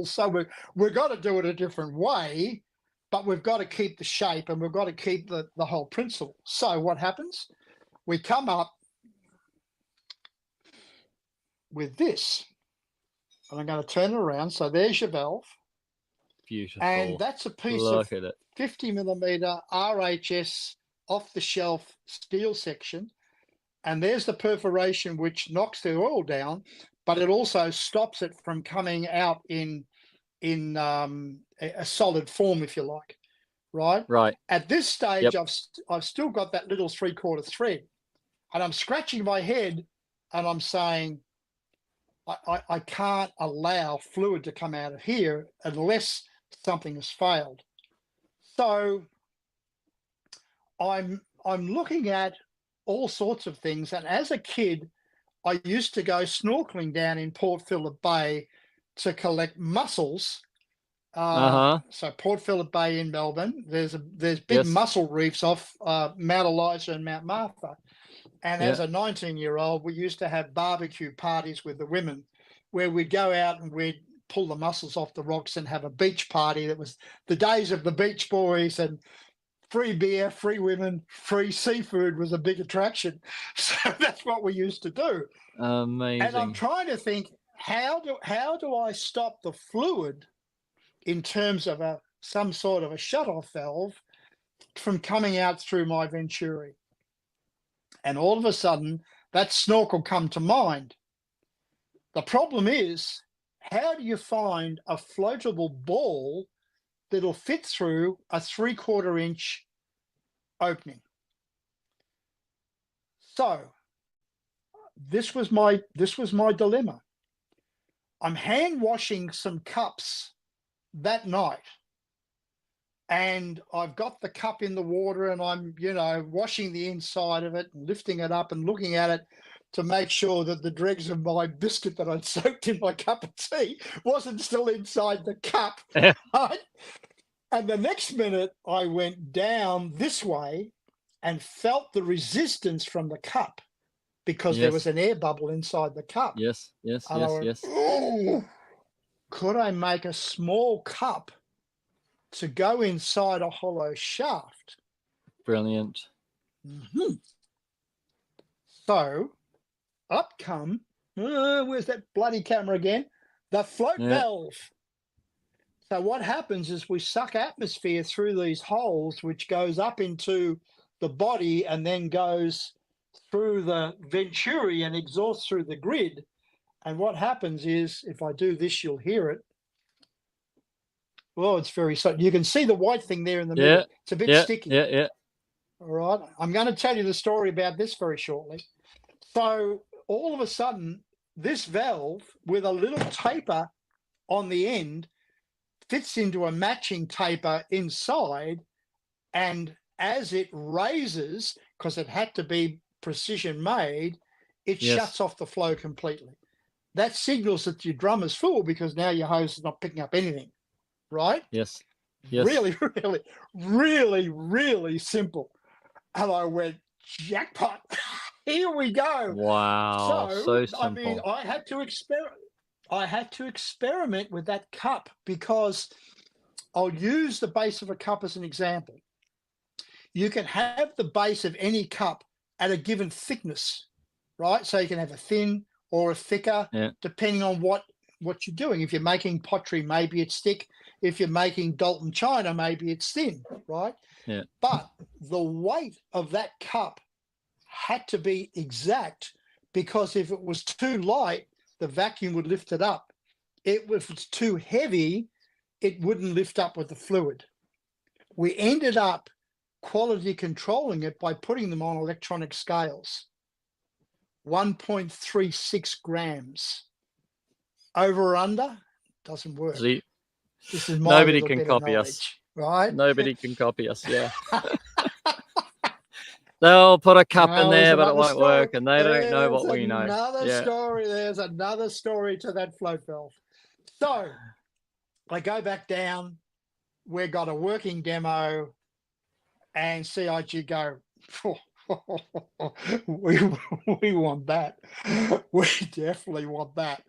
So we've got to do it a different way, but we've got to keep the shape and we've got to keep the whole principle. So what happens? We come up with this, and I'm going to turn it around. So there's your valve. Beautiful. And that's a piece Look of at it. 50 millimeter RHS off the shelf steel section. And there's the perforation which knocks the oil down, but it also stops it from coming out in a solid form, if you like. Right. At this stage, Yep. I've still got that little 3/4 thread, and I'm scratching my head, and I'm saying, I can't allow fluid to come out of here unless something has failed. So I'm looking at all sorts of things, and as a kid, I used to go snorkeling down in Port Phillip Bay to collect mussels. So Port Phillip Bay in Melbourne, there's big mussel reefs off Mount Eliza and Mount Martha. And as a 19-year-old, we used to have barbecue parties with the women where we'd go out and we'd pull the mussels off the rocks and have a beach party. That was the days of the Beach Boys, and free beer, free women, free seafood was a big attraction. So that's what we used to do. Amazing. And I'm trying to think, how do I stop the fluid in terms of some sort of a shutoff valve from coming out through my Venturi? And all of a sudden, that snorkel come to mind. The problem is, how do you find a floatable ball that'll fit through a 3/4 inch opening? So this was my dilemma. I'm hand washing some cups that night, and I've got the cup in the water, and I'm, washing the inside of it and lifting it up and looking at it to make sure that the dregs of my biscuit that I'd soaked in my cup of tea wasn't still inside the cup. Right? And the next minute I went down this way and felt the resistance from the cup, because there was an air bubble inside the cup. Yes. Oh, could I make a small cup to go inside a hollow shaft? Brilliant. Mm-hmm. So up come, where's that bloody camera again? The float valve. So what happens is we suck atmosphere through these holes, which goes up into the body and then goes through the Venturi and exhausts through the grid. And what happens is, if I do this, you'll hear it. Well, it's very so. You can see the white thing there in the middle. It's a bit sticky. Yeah. All right. I'm going to tell you the story about this very shortly. So all of a sudden, this valve with a little taper on the end fits into a matching taper inside. And as it raises, because it had to be precision made, it shuts off the flow completely. That signals that your drum is full, because now your hose is not picking up anything. Right? Yes. Really, really, really, really simple. And I went, jackpot. Here we go. Wow. So simple. I mean, I had to experiment with that cup, because I'll use the base of a cup as an example. You can have the base of any cup at a given thickness, right? So you can have a thin or a thicker, depending on what you're doing. If you're making pottery, maybe it's thick. If you're making Dalton china, maybe it's thin, right? Yeah. But the weight of that cup had to be exact, because if it was too light, the vacuum would lift it up. If it's too heavy, it wouldn't lift up with the fluid. We ended up quality controlling it by putting them on electronic scales. 1.36 grams. Over or under, doesn't work. See, this is my nobody can copy us, right? Nobody can copy us. Yeah. They'll put a cup in there, but it won't work, and they don't know what we know. There's another story to that float valve. So I go back down. We've got a working demo, and CIG go, we want that. We definitely want that.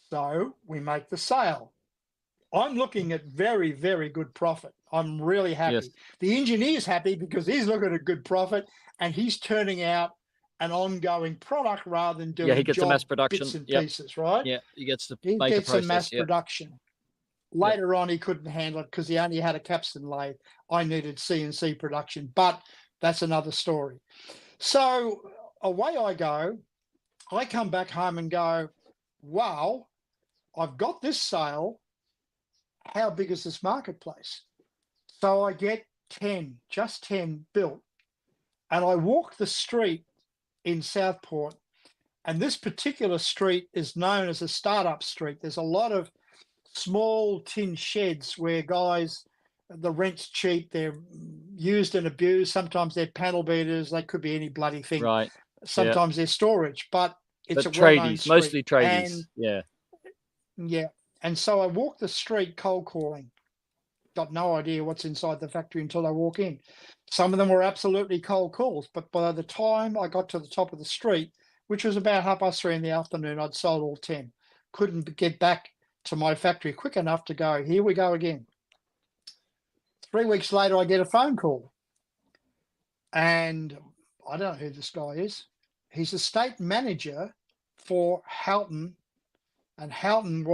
So we make the sale. I'm looking at very, very good profit. I'm really happy. Yes. The engineer's happy because he's looking at good profit, and he's turning out an ongoing product rather than doing he gets a mass production bits and pieces, right? Yeah, he gets to He make gets a process. mass production. Later on, he couldn't handle it because he only had a capstan lathe. I needed CNC production, but that's another story. So away I go. I come back home and go, wow, I've got this sale. How big is this marketplace? So I get 10, just 10 built. And I walk the street in Southport. And this particular street is known as a startup street. There's a lot of small tin sheds where guys, the rent's cheap, they're used and abused. Sometimes they're panel beaters, they could be any bloody thing. Right. Sometimes they're storage, but it's a tradies, well-known mostly tradies. And and so I walk the street cold calling. Got no idea what's inside the factory until I walk in. Some of them were absolutely cold calls, but by the time I got to the top of the street, which was about 3:30 in the afternoon, I'd sold all 10. Couldn't get back to my factory quick enough to go, here we go again. 3 weeks later, I get a phone call. And I don't know who this guy is. He's a state manager for Houghton. And Houghton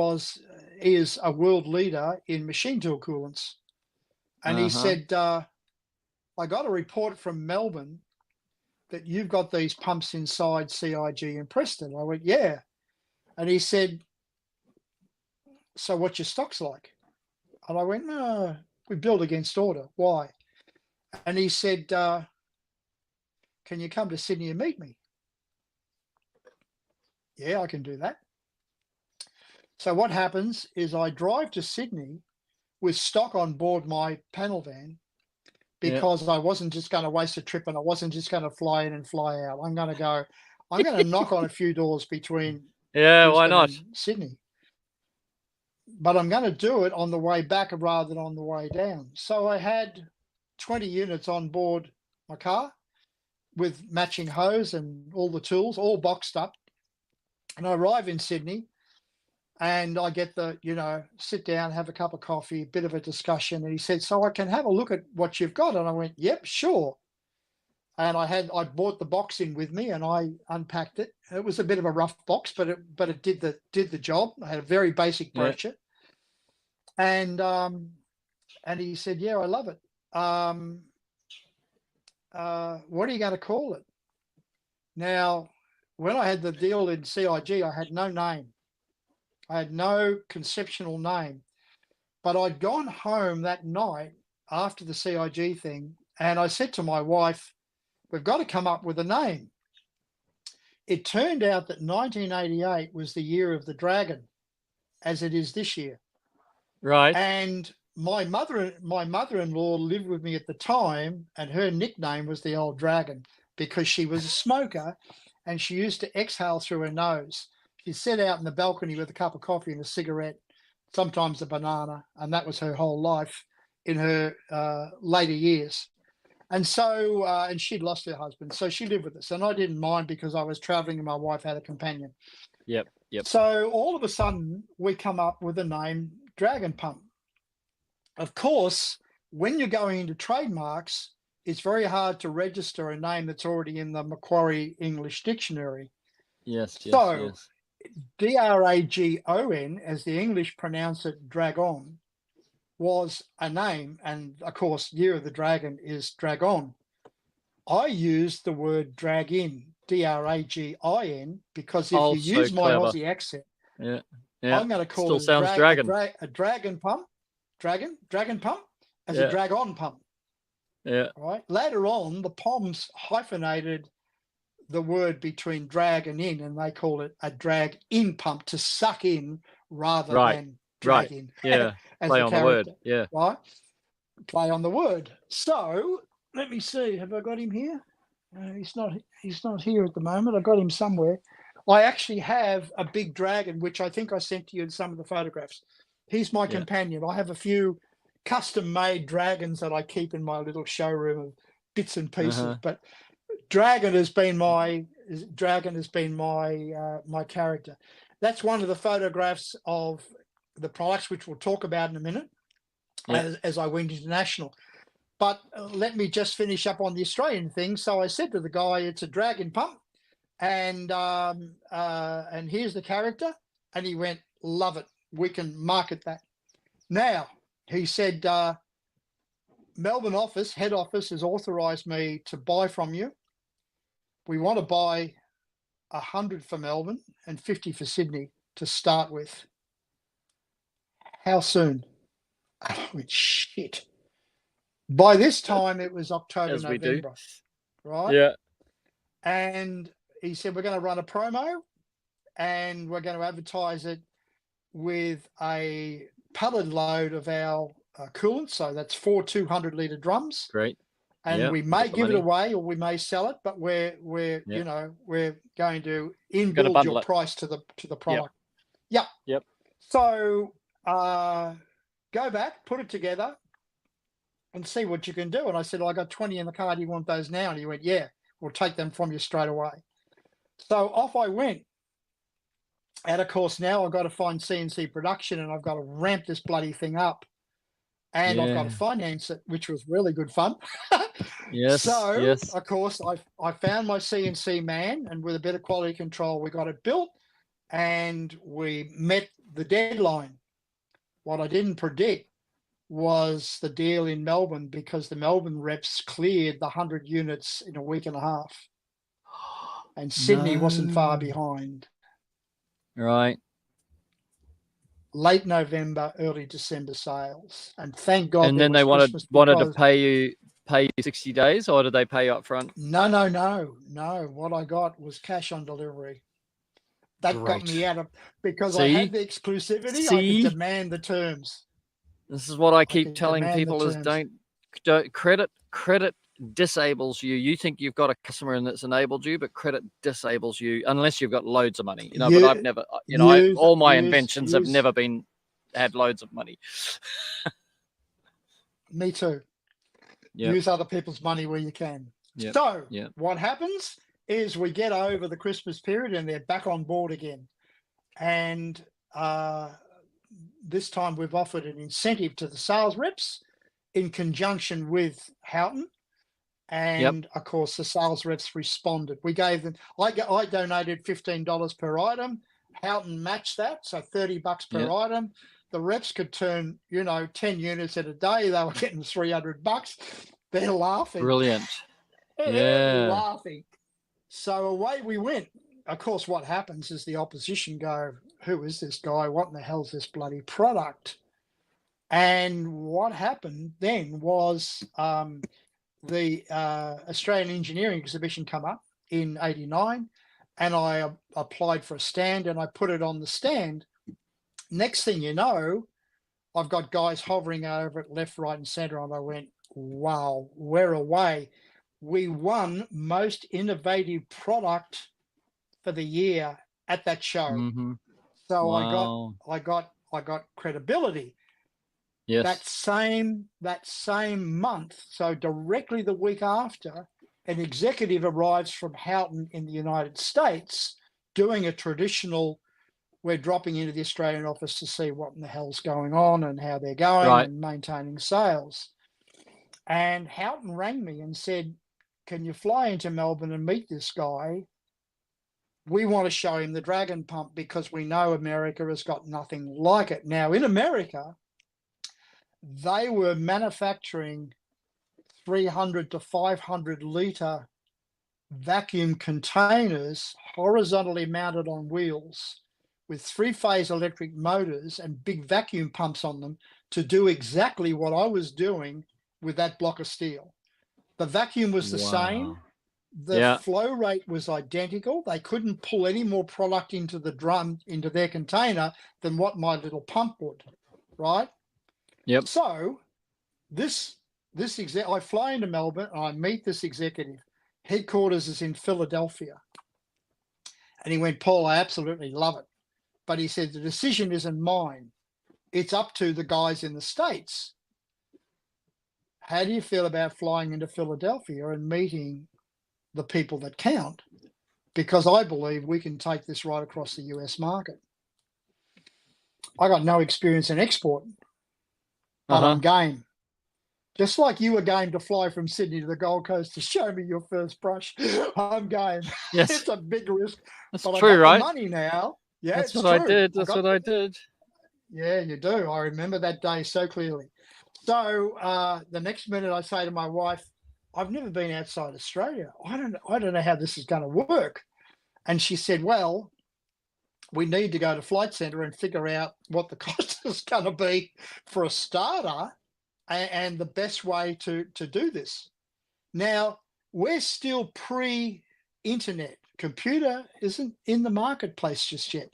is a world leader in machine tool coolants. And he said, I got a report from Melbourne that you've got these pumps inside CIG in Preston. I went, yeah. And he said, so what's your stocks like? And I went, no, we build against order. Why? And he said, can you come to Sydney and meet me? Yeah, I can do that. So what happens is I drive to Sydney with stock on board my panel van because I wasn't just going to waste a trip and I wasn't just going to fly in and fly out. I'm going to knock on a few doors between why not? Sydney. But I'm going to do it on the way back rather than on the way down. So I had 20 units on board my car with matching hose and all the tools, all boxed up. And I arrive in Sydney and I get sit down, have a cup of coffee, a bit of a discussion. And he said, so I can have a look at what you've got. And I went, yep, sure. And I brought the box in with me and I unpacked it. It was a bit of a rough box, but it did the job. I had a very basic brochure. And he said, yeah, I love it. What are you going to call it? Now, when I had the deal in CIG, I had no name. I had no conceptual name. But I'd gone home that night after the CIG thing, and I said to my wife, we've got to come up with a name. It turned out that 1988 was the year of the dragon, as it is this year. Right. And my mother-in-law lived with me at the time, and her nickname was the old dragon because she was a smoker and she used to exhale through her nose. She'd sit out in the balcony with a cup of coffee and a cigarette, sometimes a banana, and that was her whole life in her later years. And so, and she'd lost her husband, so she lived with us, and I didn't mind because I was traveling and my wife had a companion. Yep. So all of a sudden, we come up with the name Dragon Pump. Of course, when you're going into trademarks, it's very hard to register a name that's already in the Macquarie English Dictionary. Yes. Dragon, as the English pronounce it, dragon, was a name. And of course, Year of the Dragon is dragon. I used the word drag in, Dragin, because if you use my Aussie accent, I'm going to call it a dragon pump, dragon pump, as a drag on pump. Yeah. Right. Later on, the POMs hyphenated the word between drag and in, and they call it a drag in pump to suck in rather than drag in. Yeah. Play on the word. Yeah. Right. Play on the word. So let me see. Have I got him here? He's not here at the moment. I got him somewhere. I actually have a big dragon, which I think I sent to you in some of the photographs. He's my Yeah. companion. I have a few custom-made dragons that I keep in my little showroom of bits and pieces. But Dragon has been my my character. That's one of the photographs of the products, which we'll talk about in a minute, as I went international. But let me just finish up on the Australian thing. So I said to the guy, it's a Dragon pump, and here's the character. And he went, love it. We can market that. Now, he said, Melbourne office, head office, has authorised me to buy from you. We want to buy 100 for Melbourne and 50 for Sydney to start with. How soon? I went, shit. By this time, it was October, As we November, do. right? Yeah. And he said, we're going to run a promo and we're going to advertise it with a pallet load of our coolant. So that's 4 200-litre drums. Great. And we may give it away or we may sell it, but we're you know, we're going to inbuild your price to the product. Yep. So go back, put it together, and see what you can do. And I said, I got 20 in the car. Do you want those now? And he went, yeah, we'll take them from you straight away. So off I went. And of course, now I've got to find CNC production and I've got to ramp this bloody thing up. And I've got to finance it, which was really good fun. So, of course, I found my CNC man, and with a bit of quality control, we got it built and we met the deadline. What I didn't predict was the deal in Melbourne, because the Melbourne reps cleared the 100 units in a week and a half. And Sydney wasn't far behind. Right. Late November, early December sales, and thank God. And then they wanted to pay you 60 days, or did they pay you up front? No. What I got was cash on delivery. That got me out of, because I had the exclusivity. I could demand the terms. This is what I keep telling people: is don't credit disables you. You think you've got a customer and that's enabled you, but credit disables you unless you've got loads of money. But I've never, all my inventions have never had loads of money. Me too. Use other people's money where you can. So what happens is we get over the Christmas period and they're back on board again. And this time we've offered an incentive to the sales reps in conjunction with Houghton. And of course, the sales reps responded. We gave them, I donated $15 per item. Houghton matched that, so $30 per item. The reps could turn, 10 units in a day. They were getting $300. They're laughing. Brilliant. They're laughing. So away we went. Of course, what happens is the opposition go, who is this guy? What in the hell's this bloody product? And what happened then was the Australian Engineering Exhibition come up in '89, and I applied for a stand and I put it on the stand. Next thing you know, I've got guys hovering over it left, right, and center, and I went, wow, we're away. We won most innovative product for the year at that show. So I got credibility. That same month, so directly the week after, an executive arrives from Houghton in the United States doing a traditional, we're dropping into the Australian office to see what in the hell's going on and how they're going and maintaining sales. And Houghton rang me and said, can you fly into Melbourne and meet this guy? We want to show him the Dragon pump because we know America has got nothing like it. Now, in America, they were manufacturing 300 to 500 litre vacuum containers horizontally mounted on wheels with 3-phase electric motors and big vacuum pumps on them to do exactly what I was doing with that block of steel. The vacuum was the same. The flow rate was identical. They couldn't pull any more product into the drum, into their container, than what my little pump would, right? So I fly into Melbourne and I meet this executive. Headquarters is in Philadelphia. And he went, Paul, I absolutely love it. But he said, the decision isn't mine. it's up to the guys in the States. How do you feel about flying into Philadelphia and meeting the people that count? Because I believe we can take this right across the US market. I got no experience in export, but I'm game. Just like you were game to fly from Sydney to the Gold Coast to show me your first brush, I'm game. Yes. It's a big risk. That's but true, I got right? the money now. Yeah, That's it's what true. I did. That's what I did. Yeah, you do. I remember that day so clearly. So the next minute I say to my wife, I've never been outside Australia. I don't know how this is going to work. And she said, well, we need to go to Flight Centre and figure out what the cost is going to be for a starter and the best way to do this. Now, we're still pre-internet. Computer isn't in the marketplace just yet.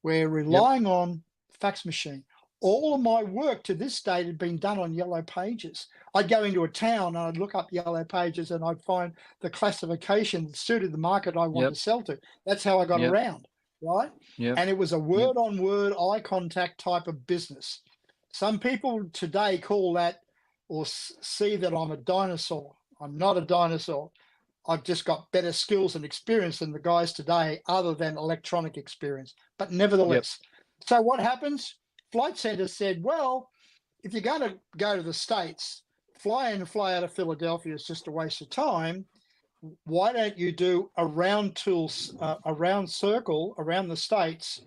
We're relying on fax machine. All of my work to this date had been done on Yellow Pages. I'd go into a town and I'd look up Yellow Pages and I'd find the classification that suited the market I want to sell to. That's how I got around, right? And it was a word-on-word, eye contact type of business. Some people today call that or see that I'm a dinosaur. I'm not a dinosaur. I've just got better skills and experience than the guys today other than electronic experience. But nevertheless, so what happens? Flight Centre said, well, if you're going to go to the States, fly in and fly out of Philadelphia is just a waste of time. Why don't you do a round circle around the States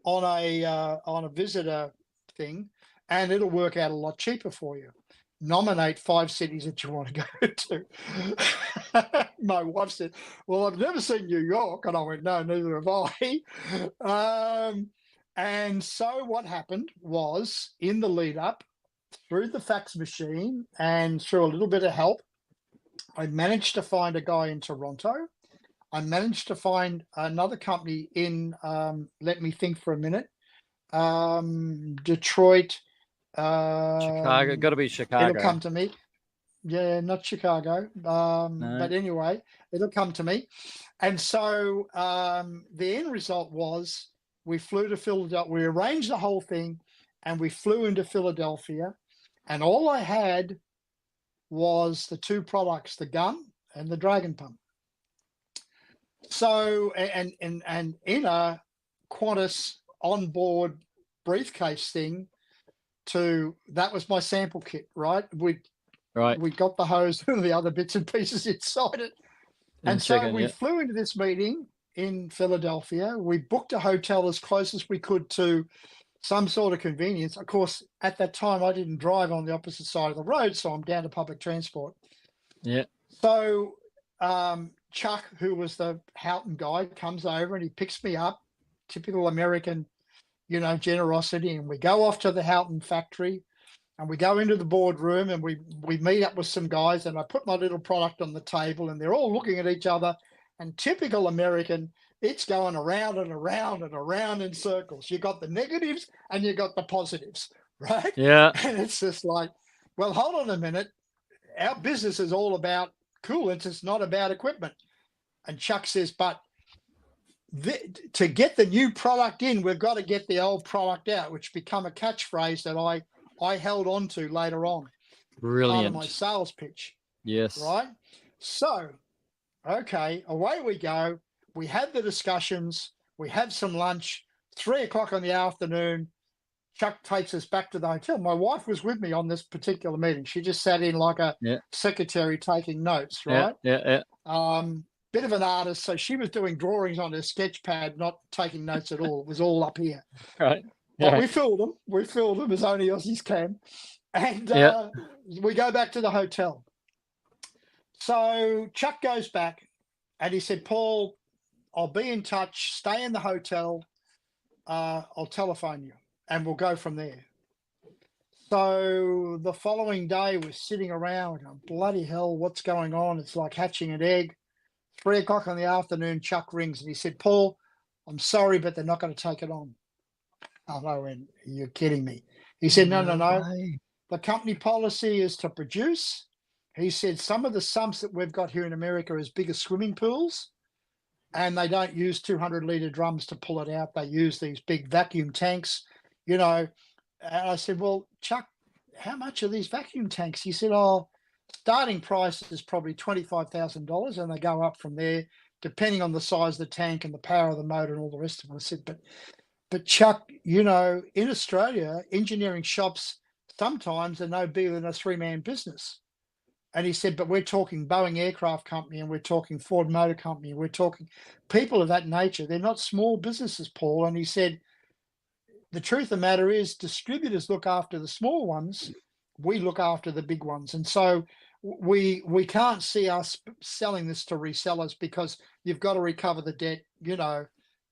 on a visitor thing, and it'll work out a lot cheaper for you. Nominate 5 cities that you want to go to. My wife said, well, I've never seen New York. And I went, no, neither have I. And so what happened was, in the lead up, through the fax machine and through a little bit of help, I managed to find a guy in Toronto. I managed to find another company in, let me think for a minute, Detroit. Chicago, got to be Chicago. It'll come to me. Yeah, not Chicago. No. But anyway, it'll come to me. And so the end result was we flew to Philadelphia. We arranged the whole thing and we flew into Philadelphia. And all I had was the 2 products, the gun and the Dragon Pump. So, and in a Qantas onboard briefcase thing, that was my sample kit, right? We got the hose and the other bits and pieces inside it. And so we flew into this meeting in Philadelphia. We booked a hotel as close as we could to some sort of convenience. Of course, at that time, I didn't drive on the opposite side of the road, so I'm down to public transport. Yeah. So Chuck, who was the Houghton guy, comes over and he picks me up, typical American, generosity. And we go off to the Houghton factory and we go into the boardroom and we meet up with some guys, and I put my little product on the table and they're all looking at each other, and typical American, it's going around and around and around in circles. You got the negatives and you got the positives, right? Yeah. And it's just like, well, hold on a minute. Our business is all about coolants. It's not about equipment. And Chuck says, but to get the new product in, we've got to get the old product out, which become a catchphrase that I held on to later on. Brilliant. Part of my sales pitch. Yes. Right? So, okay, away we go. We had the discussions. We had some lunch. 3:00 in the afternoon, Chuck takes us back to the hotel. My wife was with me on this particular meeting. She just sat in like a secretary taking notes, right? Yeah. Bit of an artist, so she was doing drawings on her sketch pad, not taking notes at all. It was all up here. Right. But we filled them. We filled them as only Aussies can. And we go back to the hotel. So Chuck goes back and he said, Paul, I'll be in touch. Stay in the hotel. I'll telephone you and we'll go from there. So the following day we're sitting around going, bloody hell, what's going on? It's like hatching an egg. 3:00 in the afternoon, Chuck rings and he said, Paul, I'm sorry, but they're not going to take it on. Oh, no, you're kidding me. He said, no. The company policy is to produce. He said, some of the sumps that we've got here in America are as big as swimming pools, and they don't use 200-litre drums to pull it out. They use these big vacuum tanks. And I said, well, Chuck, how much are these vacuum tanks? He said, oh, starting price is probably $25,000 and they go up from there, depending on the size of the tank and the power of the motor and all the rest of it. I said, but Chuck, you know, in Australia, engineering shops sometimes are no bigger than a three-man business. And he said, but we're talking Boeing Aircraft Company and we're talking Ford Motor Company. We're talking people of that nature. They're not small businesses, Paul. And he said, the truth of the matter is distributors look after the small ones. We look after the big ones. And so we can't see us selling this to resellers because you've got to recover the debt, you know,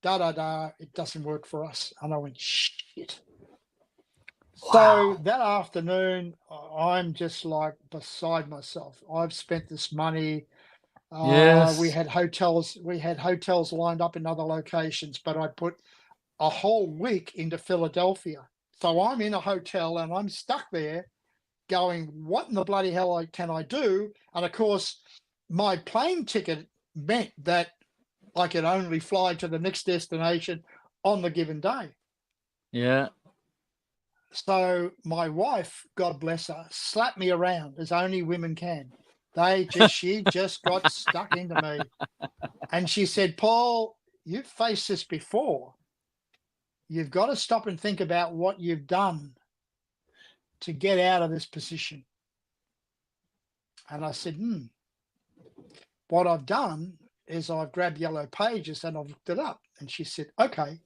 it doesn't work for us. And I went, shit. So that afternoon, I'm just like beside myself. I've spent this money. Yes. We had hotels lined up in other locations, but I put a whole week into Philadelphia. So I'm in a hotel and I'm stuck there going, what in the bloody hell can I do? And of course, my plane ticket meant that I could only fly to the next destination on the given day. Yeah. So my wife, God bless her, slapped me around as only women can. She just got stuck into me. And she said, Paul, you've faced this before. You've got to stop and think about what you've done to get out of this position. And I said, what I've done is I've grabbed Yellow Pages and I've looked it up. And she said, okay,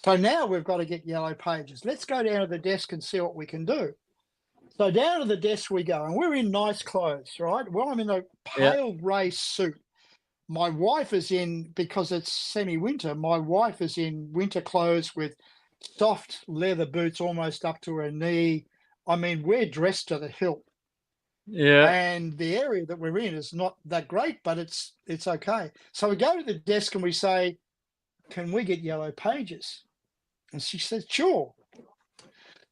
so now we've got to get Yellow Pages. Let's go down to the desk and see what we can do. So down to the desk we go, and we're in nice clothes, right? Well, I'm in a pale grey suit. My wife is in, because it's semi-winter, my wife is in winter clothes with soft leather boots almost up to her knee. I mean, we're dressed to the hilt. Yeah. And the area that we're in is not that great, but it's okay. So we go to the desk and we say, can we get Yellow Pages? And she said, sure.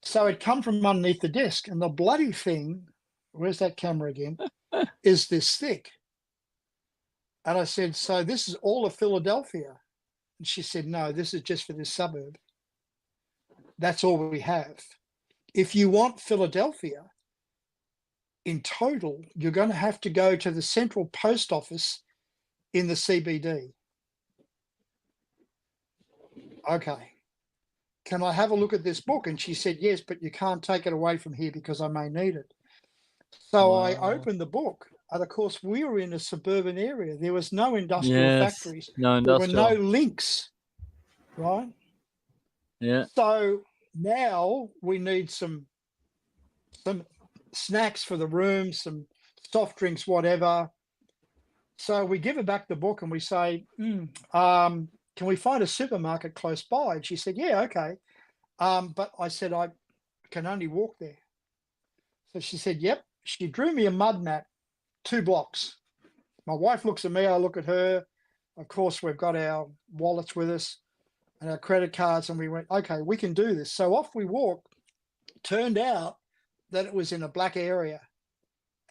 So it come from underneath the desk, and the bloody thing, where's that camera again, is this thick. And I said, so this is all of Philadelphia? And she said, no, this is just for this suburb. That's all we have. If you want Philadelphia, in total, you're going to have to go to the central post office in the CBD. Okay. Can I have a look at this book? And she said, yes, but you can't take it away from here because I may need it. So I opened the book. And of course, we were in a suburban area. There was no industrial factories. No industrial. There were no links, right? Yeah. So now we need some snacks for the room, some soft drinks, whatever. So we give her back the book and we say, can we find a supermarket close by? And she said, yeah, okay. But I said, I can only walk there. So she said, yep. She drew me a mud map, 2 blocks. My wife looks at me, I look at her. Of course, we've got our wallets with us and our credit cards, and we went, okay, we can do this. So off we walked. Turned out that it was in a black area.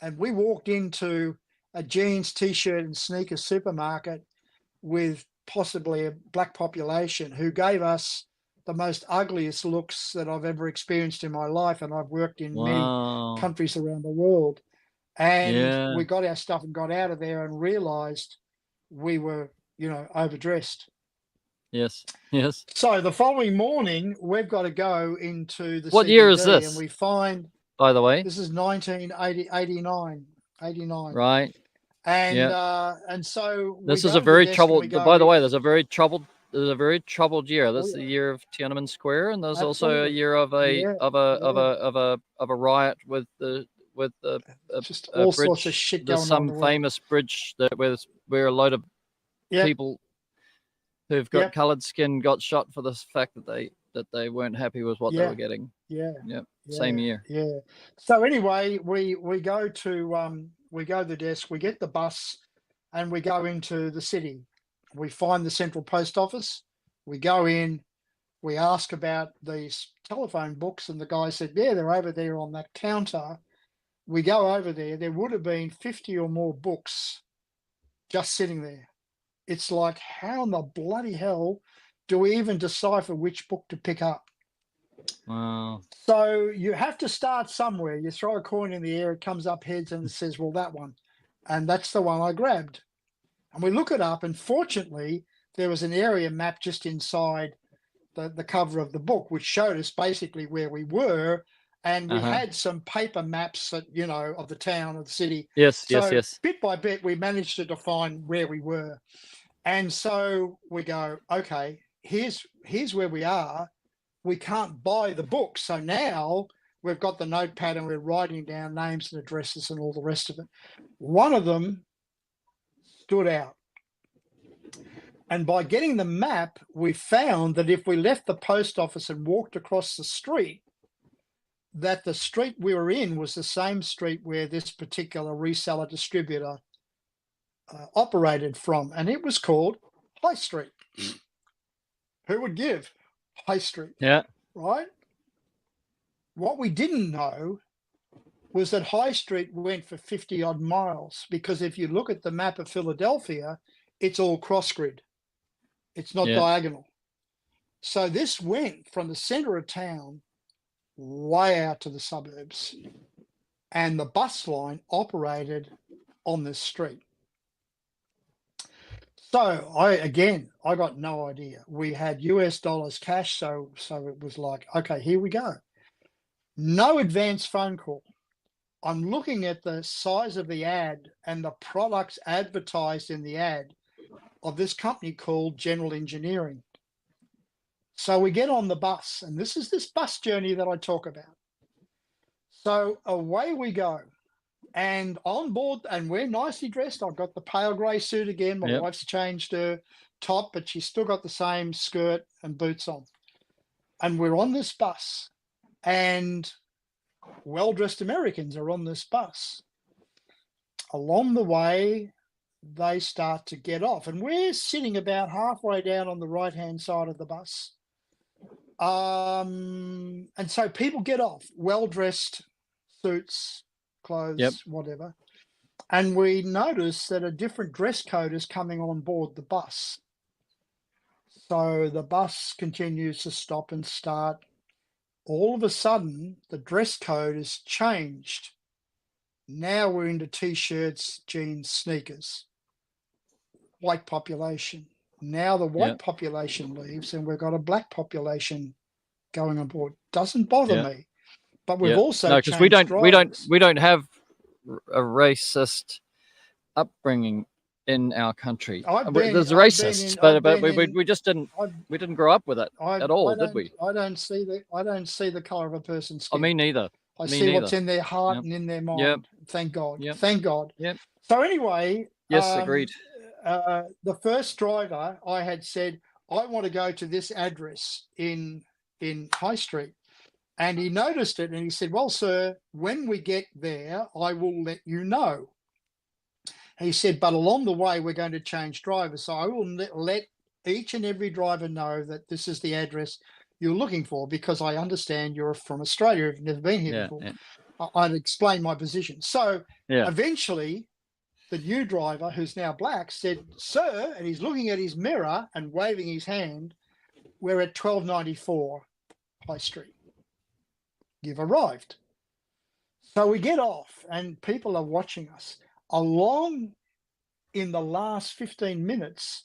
And we walked into a jeans, t-shirt and sneaker supermarket with possibly a black population who gave us the most ugliest looks that I've ever experienced in my life. And I've worked in many countries around the world. And we got our stuff and got out of there and realized we were, overdressed. Yes. Yes. So the following morning, we've got to go into the What CBD, year is this? and we find, by the way, this is 1989. Right. And so this is a very troubled. By the way, there's a very troubled year. This is the year of Tiananmen Square, and there's also a year of a riot with the just all bridge. sorts of shit going There's some on. famous bridge that where a load of people who've got coloured skin got shot for the fact that they weren't happy with what they were getting. Same year. So anyway, we go to the desk, we get the bus, and we go into the city. We find the central post office. We go in. We ask about these telephone books, and the guy said, "Yeah, they're over there on that counter." We go over there. There would have been 50 or more books just sitting there. It's like, how in the bloody hell do we even decipher which book to pick up? Wow. So you have to start somewhere. You throw a coin in the air, it comes up heads, and it says, well, that one. And that's the one I grabbed. And we look it up, and fortunately, there was an area map just inside the cover of the book, which showed us basically where we were. And we had some paper maps that, of the town, of the city. Yes, yes, So yes. bit by bit, we managed to define where we were. And so we go, okay, here's where we are. We can't buy the book. So now we've got the notepad and we're writing down names and addresses and all the rest of it. One of them stood out. And by getting the map, we found that if we left the post office and walked across the street, that the street we were in was the same street where this particular reseller distributor operated from. And it was called High Street. Who would give? High Street. Yeah. Right? What we didn't know was that High Street went for 50 odd miles, because if you look at the map of Philadelphia, it's all cross grid. It's not diagonal. So this went from the center of town way out to the suburbs, and the bus line operated on this street. So I got no idea. We had US dollars cash, so it was like, okay, here we go. No advance phone call. I'm looking at the size of the ad and the products advertised in the ad of this company called General Engineering. So we get on the bus, and this is this bus journey that I talk about. So away we go. And on board, and we're nicely dressed. I've got the pale grey suit again. My wife's changed her top, but she's still got the same skirt and boots on. And we're on this bus, and well-dressed Americans are on this bus. Along the way, they start to get off, and we're sitting about halfway down on the right-hand side of the bus. And so people get off, well-dressed, suits, clothes, whatever. And we notice that a different dress code is coming on board the bus. So the bus continues to stop and start. All of a sudden, the dress code is changed. Now we're into t-shirts, jeans, sneakers. White population. Now the white population leaves, and we've got a black population going on board. Doesn't bother me. But we've also no, because we don't have a racist upbringing in our country. There's racists, but we just didn't grow up with it at all, did we? I don't see the color of a person's skin. Oh, me neither. I see what's in their heart and in their mind. Thank God. Thank God. So anyway, yes, agreed. The first driver, I had said, I want to go to this address in High Street. And he noticed it, and he said, well, sir, when we get there, I will let you know. He said, but along the way, we're going to change drivers. So I will let each and every driver know that this is the address you're looking for, because I understand you're from Australia. You've never been here before. I'd explain my position. So eventually, the new driver, who's now black, said, sir, and he's looking at his mirror and waving his hand, we're at 1294 High Street. You've arrived. So we get off, and people are watching us. Along in the last 15 minutes,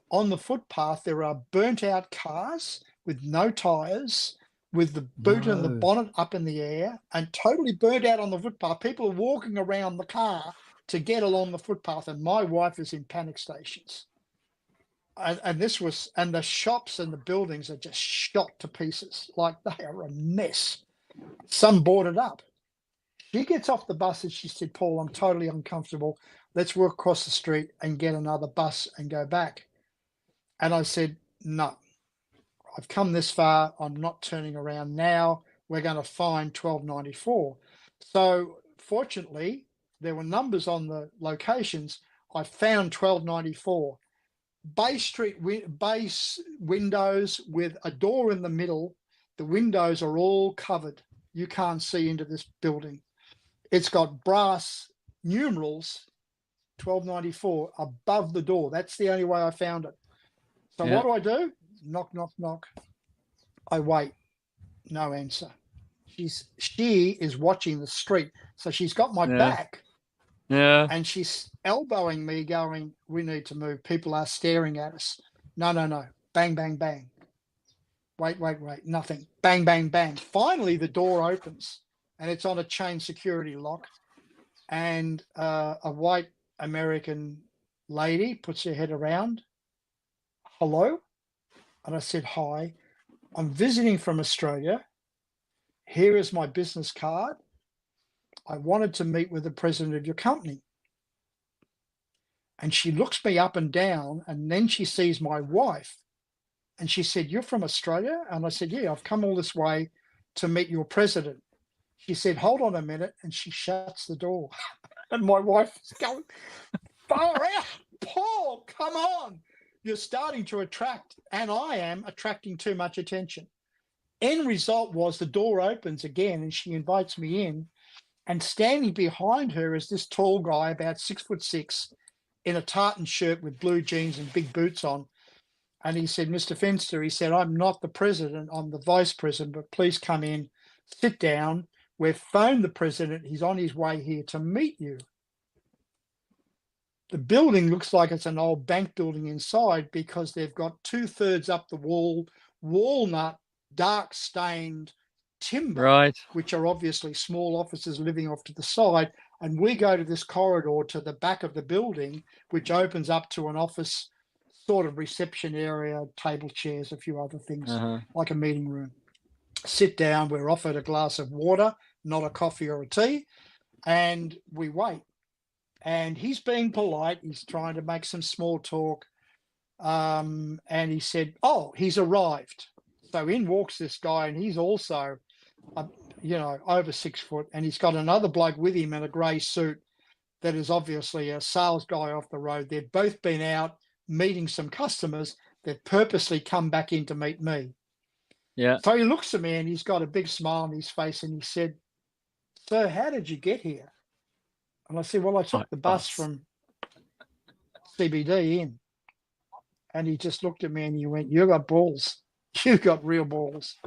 on the footpath, there are burnt out cars with no tires, with the boot and the bonnet up in the air, and totally burnt out on the footpath. People are walking around the car to get along the footpath, and my wife is in panic stations. And the shops and the buildings are just shot to pieces. Like, they are a mess. Some boarded up. She gets off the bus and she said, Paul, I'm totally uncomfortable. Let's walk across the street and get another bus and go back. And I said, no, I've come this far. I'm not turning around now. We're going to find 1294. So fortunately, there were numbers on the locations. I found 1294. Base windows with a door in the middle. The windows are all covered. You can't see into this building. It's got brass numerals, 1294, above the door. That's the only way I found it. So what do? Knock, knock, knock. I wait. No answer. She is watching the street, so she's got my back. Yeah. And she's elbowing me, going, "We need to move. People are staring at us." No, no, no. Bang, bang, bang. Wait, wait, wait. Nothing. Bang, bang, bang. Finally, the door opens, and it's on a chain security lock. And a white American lady puts her head around. "Hello?" And I said, "Hi. I'm visiting from Australia. Here is my business card. I wanted to meet with the president of your company." And she looks me up and down, and then she sees my wife, and she said, "You're from Australia?" And I said, "Yeah, I've come all this way to meet your president." She said, "Hold on a minute," and she shuts the door. And my wife is going, "Far out, Paul, come on. You're starting to attract," and I am attracting too much attention. End result was the door opens again, and she invites me in, and standing behind her is this tall guy, about 6'6", in a tartan shirt with blue jeans and big boots on. And he said, "Mr. Finster," he said, "I'm not the president, I'm the vice president, but please come in, sit down. We've phoned the president. He's on his way here to meet you." The building looks like it's an old bank building inside, because they've got 2/3 up the wall, walnut, dark stained timber, Right. which are obviously small offices living off to the side. And we go to this corridor to the back of the building, which opens up to an office sort of reception area, table, chairs, a few other things, like a meeting room. Sit down, we're offered a glass of water, not a coffee or a tea, and we wait. And he's being polite, he's trying to make some small talk. And he said, "Oh, he's arrived." So in walks this guy, and he's also, over 6 foot, and he's got another bloke with him in a grey suit that is obviously a sales guy off the road. They've both been out meeting some customers. They've purposely come back in to meet me. Yeah. So he looks at me, and he's got a big smile on his face, and he said, "Sir, how did you get here?" And I said, "Well, I took the bus from CBD in." And he just looked at me and he went, "You got balls. You got real balls."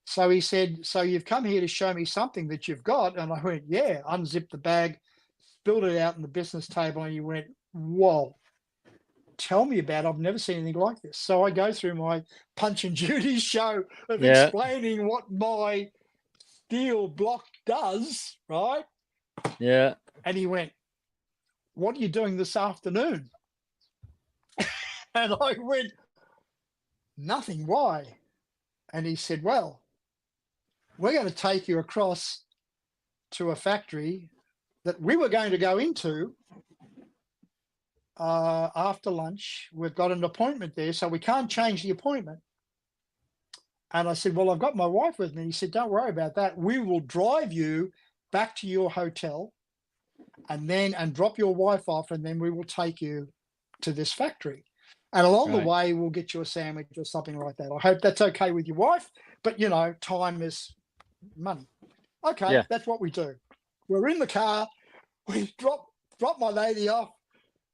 So he said, "So you've come here to show me something that you've got?" And I went, "Yeah." Unzipped the bag, spilled it out on the business table, and he went, "Whoa, tell me about it. I've never seen anything like this." So I go through my Punch and Judy show of explaining what my steel block does, right? Yeah. And he went, "What are you doing this afternoon?" And I went, "Nothing. Why?" And he said, "Well, we're going to take you across to a factory that we were going to go into after lunch. We've got an appointment there, so we can't change the appointment." And I said, "Well, I've got my wife with me." He said, "Don't worry about that. We will drive you back to your hotel and drop your wife off, and then we will take you to this factory. And along the way, we'll get you a sandwich or something like that. I hope that's okay with your wife, but time is money." Okay, that's what we do. We're in the car. We drop my lady off.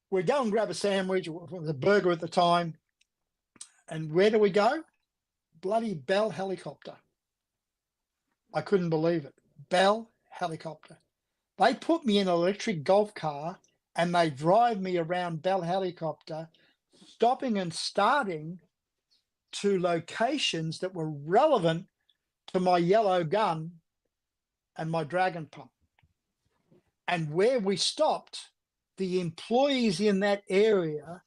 We go and grab a sandwich, the burger at the time. And where do we go? Bloody Bell helicopter. I couldn't believe it. Bell helicopter. They put me in an electric golf car and they drive me around Bell helicopter, stopping and starting to locations that were relevant to my yellow gun and my dragon pump. And where we stopped, the employees in that area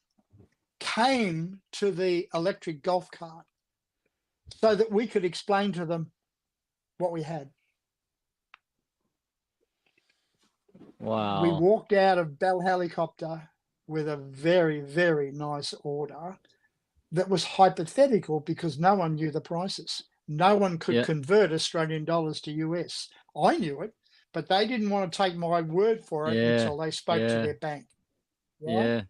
came to the electric golf cart so that we could explain to them what we had. Wow. We walked out of Bell helicopter with a very, very nice order that was hypothetical because no one knew the prices. No one could convert Australian dollars to US. I knew it, but they didn't want to take my word for it until they spoke to their bank. Right?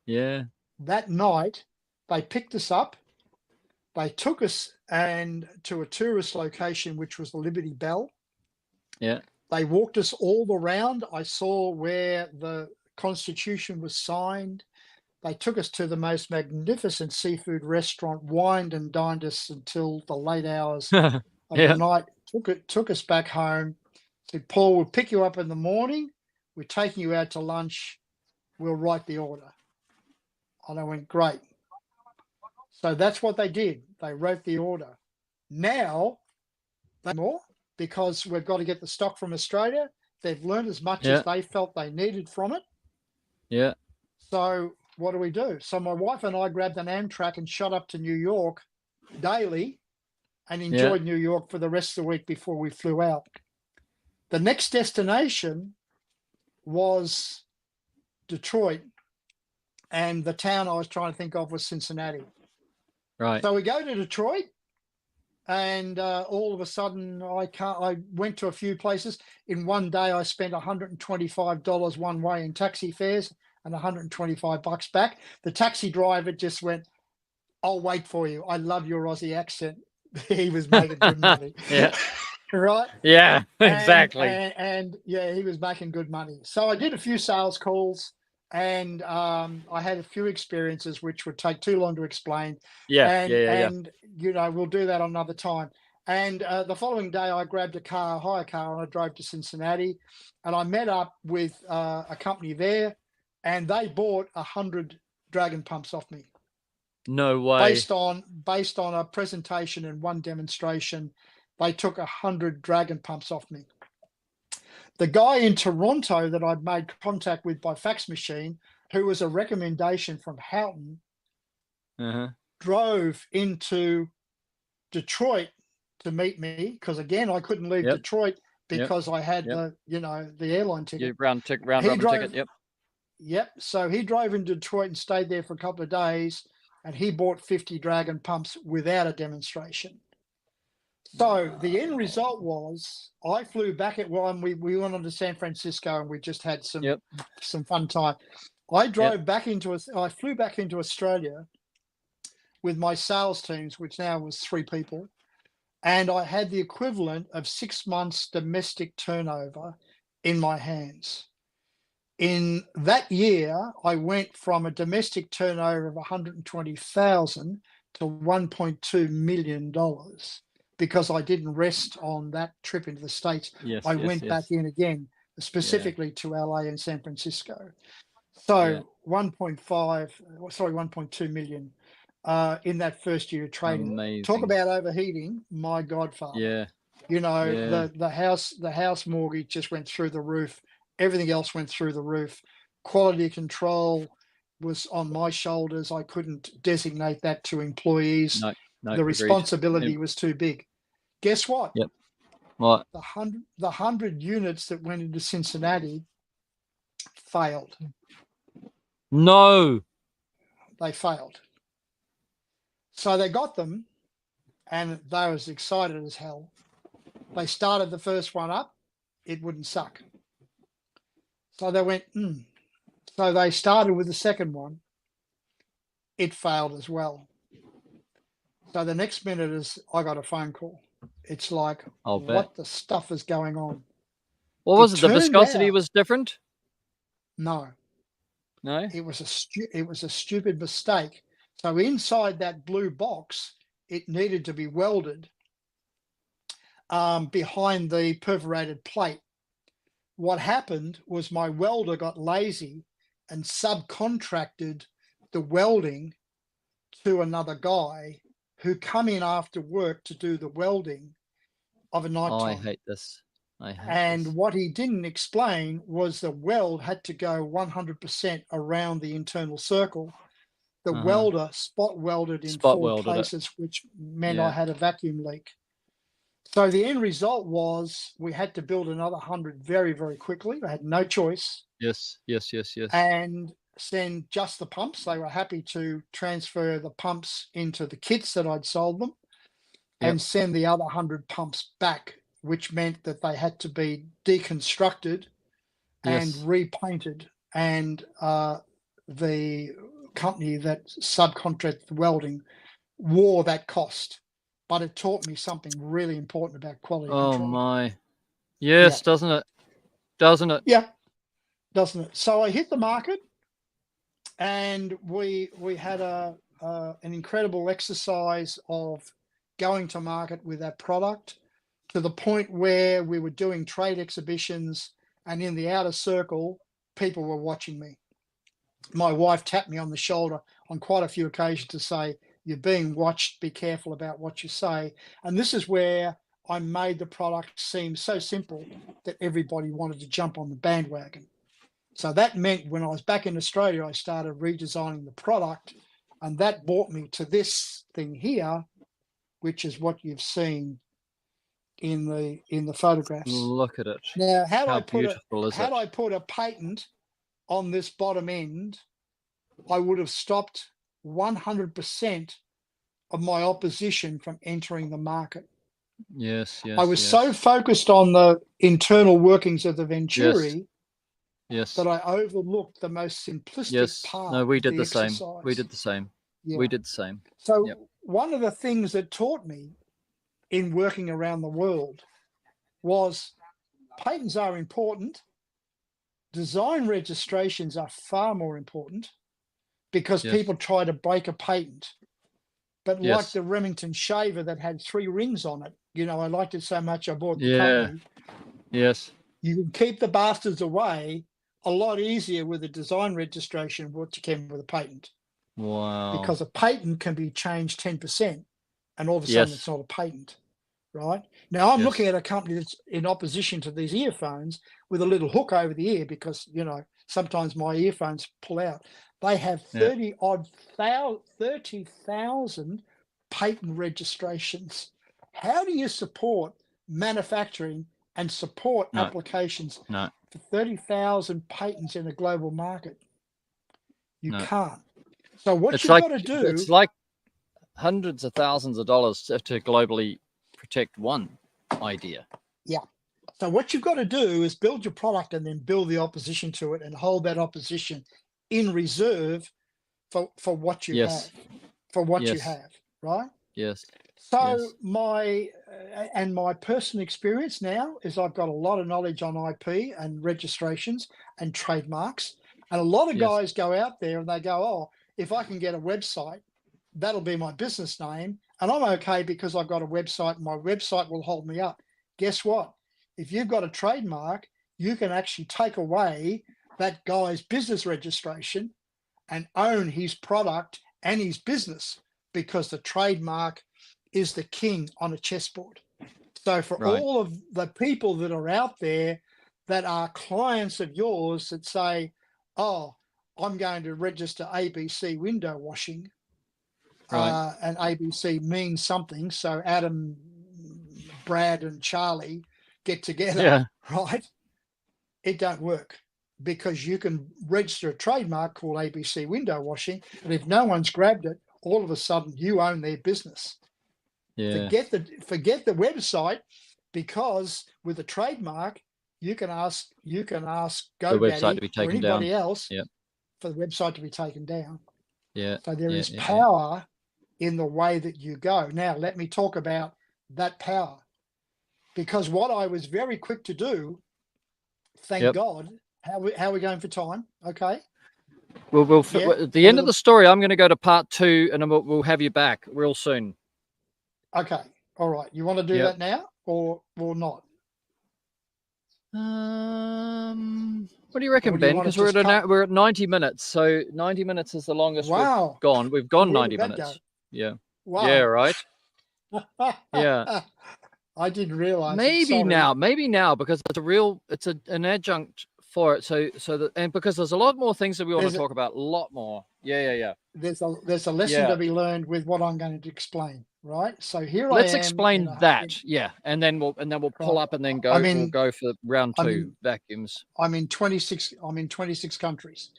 Yeah. That night, they picked us up. They took us to a tourist location, which was the Liberty Bell. Yeah. They walked us all around. I saw where the Constitution was signed. They took us to the most magnificent seafood restaurant, wined and dined us until the late hours of the night, took us back home, said, Paul, we'll pick you up in the morning. We're taking you out to lunch. We'll write the order. And I went, great. So that's what they did. They wrote the order. Now, they more because we've got to get the stock from Australia. They've learned as much as they felt they needed from it. Yeah. So what do? So my wife and I grabbed an Amtrak and shot up to New York daily and enjoyed New York for the rest of the week before we flew out. The next destination was Detroit, and the town I was trying to think of was Cincinnati. Right. So we go to Detroit, and all of a sudden I went to a few places. In one day, I spent $125 one way in taxi fares and $125 back. The taxi driver just went, I'll wait for you. I love your Aussie accent. He was making good money. Yeah. Right? Yeah, exactly. And yeah, he was making good money. So I did a few sales calls, and I had a few experiences which would take too long to explain. And you know, we'll do that another time. And the following day, I grabbed a hire car, and I drove to Cincinnati, and I met up with a company there, and they bought 100 Dragon pumps off me. No way. Based on a presentation and one demonstration, they took 100 Dragon pumps off me. The guy in Toronto that I'd made contact with by fax machine, who was a recommendation from Houghton, drove into Detroit to meet me, because again, I couldn't leave Detroit because I had the airline ticket. Round robin ticket. Yep. So he drove into Detroit and stayed there for a couple of days, and he bought 50 Dragon pumps without a demonstration. So the end result was I flew back we went on to San Francisco, and we just had some fun time. I flew back into Australia with my sales teams, which now was 3 people, and I had the equivalent of 6 months domestic turnover in my hands. In that year, I went from a domestic turnover of 120,000 to $1.2 million. Because I didn't rest on that trip into the States. I went back in again, specifically to LA and San Francisco. So 1.2 million in that first year of trading. Amazing. Talk about overheating, my godfather. Yeah. You know, the house mortgage just went through the roof. Everything else went through the roof. Quality control was on my shoulders. I couldn't designate that to employees. No, the responsibility was too big. Guess what? Yep. What? The 100 units that went into Cincinnati failed. No. They failed. So they got them, and they was excited as hell. They started the first one up. It wouldn't suck. So they went, So they started with the second one. It failed as well. So the next minute is I got a phone call. It's like, what the stuff is going on? What was it? The viscosity was different? No. No? It was a stupid mistake. So inside that blue box, it needed to be welded behind the perforated plate. What happened was my welder got lazy and subcontracted the welding to another guy who come in after work to do the welding of a night time. Oh, I hate this. What he didn't explain was the weld had to go 100% around the internal circle. The welder spot welded in 4 places, which meant I had a vacuum leak. So the end result was we had to build another 100 very, very quickly. I had no choice. Yes. And send just the pumps. They were happy to transfer the pumps into the kits that I'd sold them and send the other 100 pumps back, which meant that they had to be deconstructed and repainted. And the company that subcontracted the welding wore that cost. But it taught me something really important about quality control. Oh my. Yes, doesn't it? Yeah, doesn't it? So I hit the market, and we had an incredible exercise of going to market with that product. to the point where we were doing trade exhibitions, and in the outer circle, people were watching me. My wife tapped me on the shoulder on quite a few occasions to say, "You're being watched, be careful about what you say." And this is where I made the product seem so simple that everybody wanted to jump on the bandwagon. So that meant when I was back in Australia, I started redesigning the product, and that brought me to this thing here, which is what you've seen in the photographs. Look at it. Now, had How I beautiful is it? I put a patent on this bottom end, I would have stopped 100% of my opposition from entering the market. Yes, yes. I was yes. so focused on the internal workings of the Venturi Yes. that I overlooked the most simplistic part. No, we did of the exercise. same. We did the same. Yeah. We did the same. So one of the things that taught me in working around the world was patents are important. Design registrations are far more important, because people try to break a patent. But like the Remington shaver that had 3 rings on it, you know, I liked it so much I bought the company. Yes. You can keep the bastards away a lot easier with a design registration than what you can with a patent. Wow. Because a patent can be changed 10% and all of a sudden it's not a patent, right? Now I'm looking at a company that's in opposition to these earphones with a little hook over the ear, because, you know, sometimes my earphones pull out. They have 30,000 patent registrations. How do you support manufacturing and support applications for 30,000 patents in a global market? You can't. So what you've got to do... It's like hundreds of thousands of dollars to globally protect one idea. Yeah. So what you've got to do is build your product and then build the opposition to it and hold that opposition in reserve for what you have, you have, right? Yes. So my personal experience now is I've got a lot of knowledge on IP and registrations and trademarks. And a lot of guys go out there and they go, "Oh, if I can get a website, that'll be my business name. And I'm okay because I've got a website and my website will hold me up." Guess what? If you've got a trademark, you can actually take away that guy's business registration and own his product and his business, because the trademark is the king on a chessboard. So for all of the people that are out there that are clients of yours that say, "Oh, I'm going to register ABC window washing," and ABC means something. So Adam, Brad, and Charlie get together, right? It don't work, because you can register a trademark called ABC window washing, and if no one's grabbed it, all of a sudden you own their business. Forget the website, because with a trademark you can ask GoDaddy or anybody else for the website to be taken down. So there is power in the way that you go. Now let me talk about that power, because what I was very quick to do, thank God. How are we going for time? Okay. We'll at the end of the story, I'm going to go to part 2, and then we'll have you back real soon. Okay. All right. You want to do that now or not? What do you reckon, Ben? Because we're at 90 minutes, so 90 minutes is the longest we've gone. We've gone 90 minutes. Yeah. Wow. Yeah. Right. Yeah. I didn't realize. Maybe now, because it's an adjunct for it. So because there's a lot more things that we want to talk about. A lot more. Yeah. There's a lesson to be learned with what I'm going to explain. Right. So here let's I am. Explain that. And then we'll pull up and then go. We'll go for round 2 vacuums. I'm in 26 countries.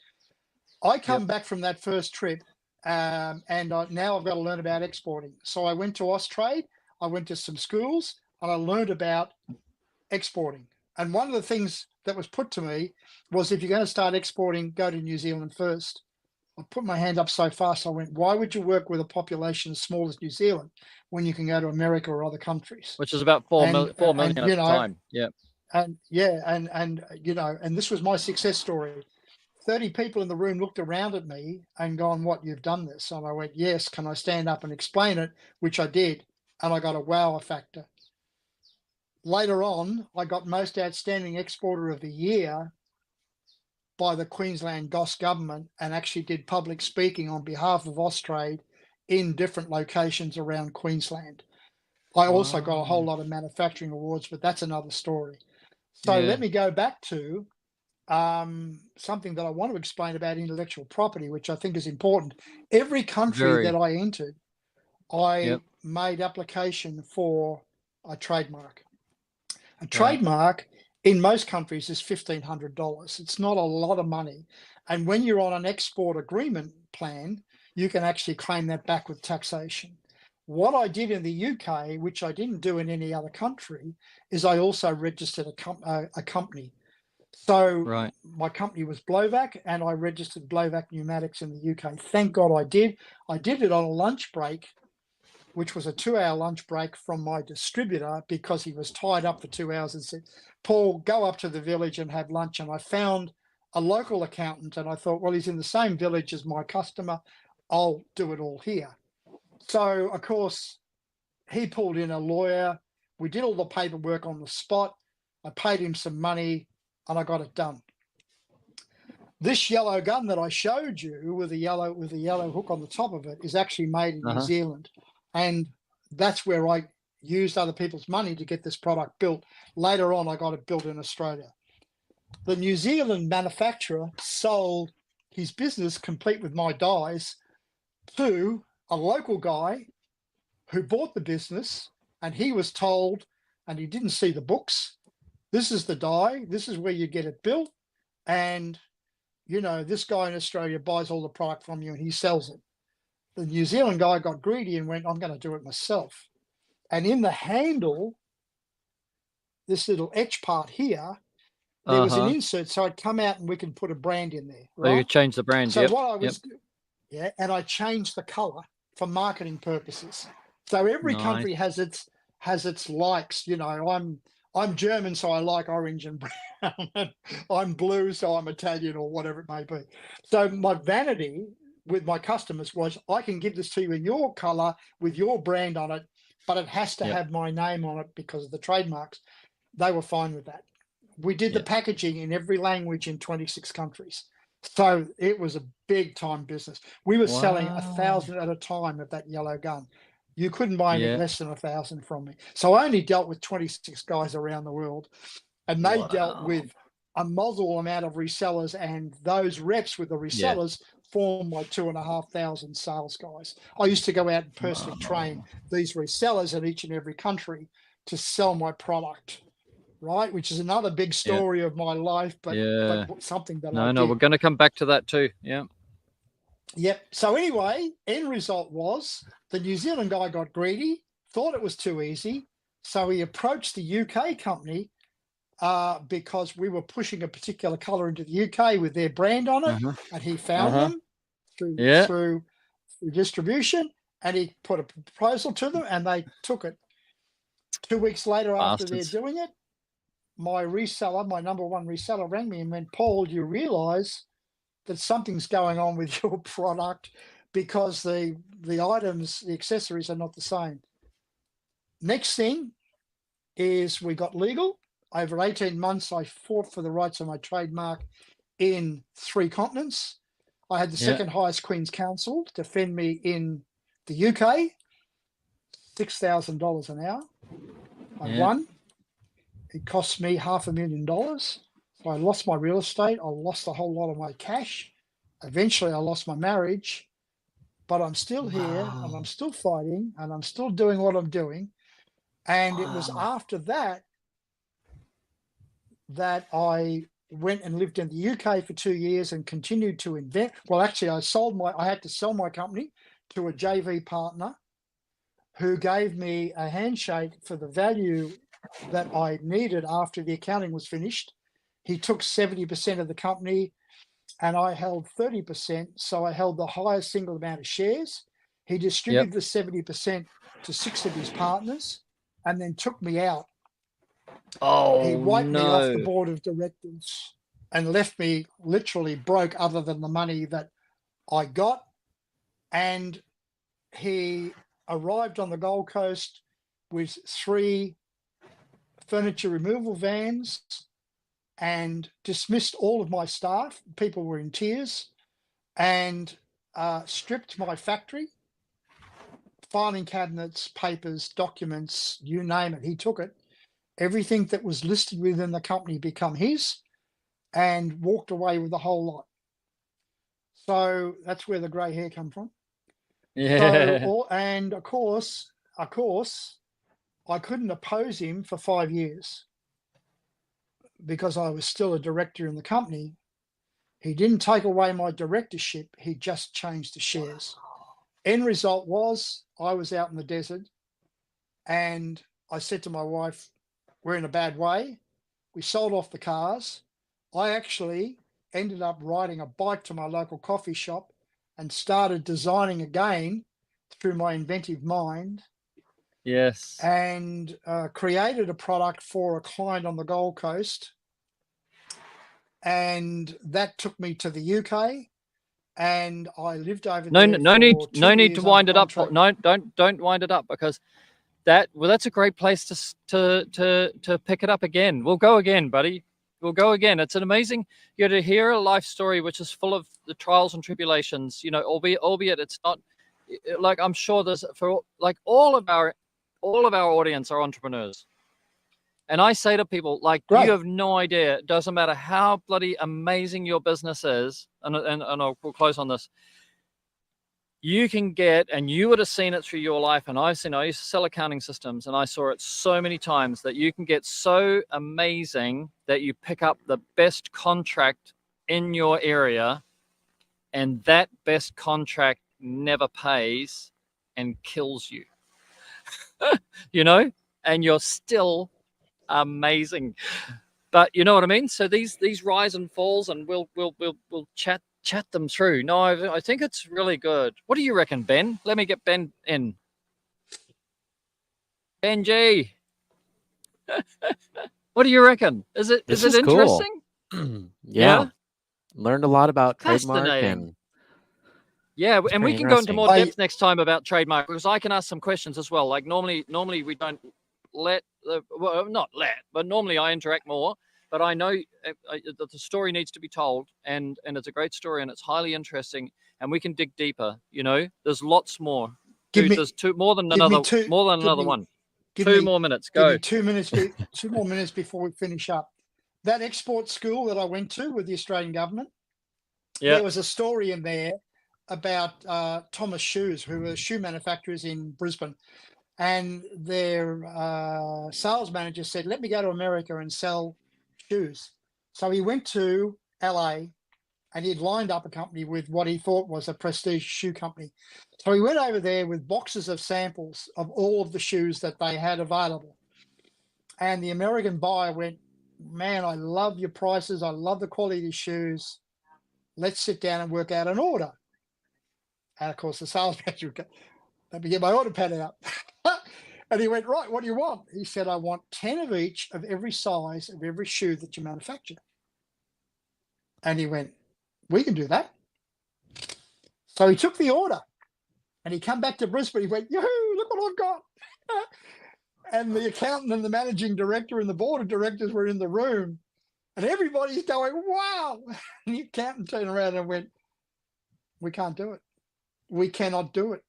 I come back from that first trip, and now I've got to learn about exporting. So I went to Austrade. I went to some schools and I learned about exporting. And one of the things that was put to me was, if you're going to start exporting, go to New Zealand first. I put my hand up so fast, I went, why would you work with a population as small as New Zealand when you can go to America or other countries? Which is about 4 million at the time. Yeah. And and this was my success story. 30 people in the room looked around at me and gone, "What, you've done this?" And I went, "Yes, can I stand up and explain it?" Which I did. And I got a wow factor. later on, I got most outstanding exporter of the year by the Queensland Goss government, and actually did public speaking on behalf of Austrade in different locations around Queensland. I also got a whole lot of manufacturing awards, but that's another story. So let me go back to something that I want to explain about intellectual property, which I think is important. Every country that I entered, I made application for a trademark. A trademark in most countries is $1,500. It's not a lot of money. And when you're on an export agreement plan, you can actually claim that back with taxation. What I did in the UK, which I didn't do in any other country, is I also registered a company. So my company was Blowvac, and I registered Blowvac Pneumatics in the UK. Thank God I did. I did it on a lunch break, which was a 2-hour lunch break from my distributor, because he was tied up for 2 hours and said, Paul, go up to the village and have lunch. And I found a local accountant, and I thought, well, he's in the same village as my customer. I'll do it all here. So, of course, he pulled in a lawyer. We did all the paperwork on the spot. I paid him some money, and I got it done. This yellow gun that I showed you with a yellow hook on the top of it is actually made in New Zealand. And that's where I used other people's money to get this product built. Later on, I got it built in Australia. The New Zealand manufacturer sold his business, complete with my dies, to a local guy who bought the business, and he was told, and he didn't see the books, this is the die, this is where you get it built, and you know, this guy in Australia buys all the product from you and he sells it. The New Zealand guy got greedy and went, I'm going to do it myself. And in the handle, this little etch part here, there was an insert, so I'd come out and we can put a brand in there. Right? Oh, you change the brand. So what I was, and I changed the color for marketing purposes. So every country has its likes. You know, I'm German, so I like orange and brown. I'm blue, so I'm Italian, or whatever it may be. So my vanity with my customers was, I can give this to you in your color with your brand on it, but it has to have my name on it because of the trademarks. They were fine with that. We did the packaging in every language in 26 countries. So it was a big time business. We were selling 1,000 at a time of that yellow gun. You couldn't buy any less than 1,000 from me. So I only dealt with 26 guys around the world, and they dealt with a muzzle amount of resellers, and those reps with the resellers formed my 2,500 sales guys. I used to go out and personally train these resellers in each and every country to sell my product, right? Which is another big story of my life, but something that I did. We're going to come back to that too. Yep. So anyway, end result was the New Zealand guy got greedy, thought it was too easy. So he approached the UK company because we were pushing a particular color into the UK with their brand on it. And he found them through distribution, and he put a proposal to them, and they took it. 2 weeks later, after they're doing it, my reseller, my number one reseller, rang me and went, Paul, do you realize that something's going on with your product, because the items, the accessories are not the same? Next thing is we got legal. Over 18 months, I fought for the rights of my trademark in 3 continents. I had the second highest Queen's Counsel defend me in the UK, $6,000 an hour. I won. It cost me $500,000. So I lost my real estate. I lost a whole lot of my cash. Eventually, I lost my marriage. But I'm still here, and I'm still fighting, and I'm still doing what I'm doing. And it was after that that I went and lived in the UK for 2 years and continued to invent. Well, actually, I had to sell my company to a JV partner who gave me a handshake for the value that I needed after the accounting was finished. He took 70% of the company, and I held 30%. So I held the highest single amount of shares. He distributed the 70% to 6 of his partners, and then took me out. He wiped me off the board of directors and left me literally broke, other than the money that I got. And he arrived on the Gold Coast with 3 furniture removal vans and dismissed all of my staff. People were in tears, and stripped my factory, filing cabinets, papers, documents, you name it. He took it. Everything that was listed within the company become his, and walked away with the whole lot. So that's where the grey hair come from. Yeah. So, and of course, I couldn't oppose him for 5 years because I was still a director in the company. He didn't take away my directorship. He just changed the shares. End result was I was out in the desert, and I said to my wife, we're in a bad way. We sold off the cars. I actually ended up riding a bike to my local coffee shop and started designing again through my inventive mind. Yes. And created a product for a client on the Gold Coast. And that took me to the UK, and I lived over there. No need to wind it up. No, don't wind it up, because that's a great place to pick it up again. We'll go again, buddy. We'll go again. It's an amazing, you know, to hear a life story which is full of the trials and tribulations, you know, albeit it's not like, I'm sure there's, for like all of our audience are entrepreneurs. And I say to people, like, you have no idea. It doesn't matter how bloody amazing your business is. And we'll close on this. You can get, and you would have seen it through your life, and I used to sell accounting systems, and I saw it so many times, that you can get so amazing that you pick up the best contract in your area, and that best contract never pays and kills you. You know, and you're still amazing. But you know what I mean? So these rise and falls, and we'll chat them through. No, I think it's really good. What do you reckon, Ben? Let me get Ben in. Benji. What do you reckon? Is it interesting? Cool. Yeah. Learned a lot about trademark, and yeah, and we can go into more depth next time about trademark, because I can ask some questions as well. Like normally we don't but normally I interact more. But I know that the story needs to be told, and it's a great story, and it's highly interesting, and we can dig deeper. You know, there's lots more. There's more than another one. 2 more minutes. Go. Give me 2 more minutes before we finish up. That export school that I went to with the Australian government, there was a story in there about Thomas Shoes, who were shoe manufacturers in Brisbane. And their sales manager said, let me go to America and sell shoes. So he went to LA, and he'd lined up a company with what he thought was a prestige shoe company. So he went over there with boxes of samples of all of the shoes that they had available. And the American buyer went, man, I love your prices. I love the quality of these shoes. Let's sit down and work out an order. And of course, the sales manager would go, let me get my order pad out. And he went, right, what do you want? He said, I want 10 of each of every size of every shoe that you manufacture. And he went, we can do that. So he took the order, and he come back to Brisbane. He went, yoo-hoo, look what I've got. And the accountant and the managing director and the board of directors were in the room, and everybody's going, wow. And the accountant turned around and went, we can't do it. We cannot do it.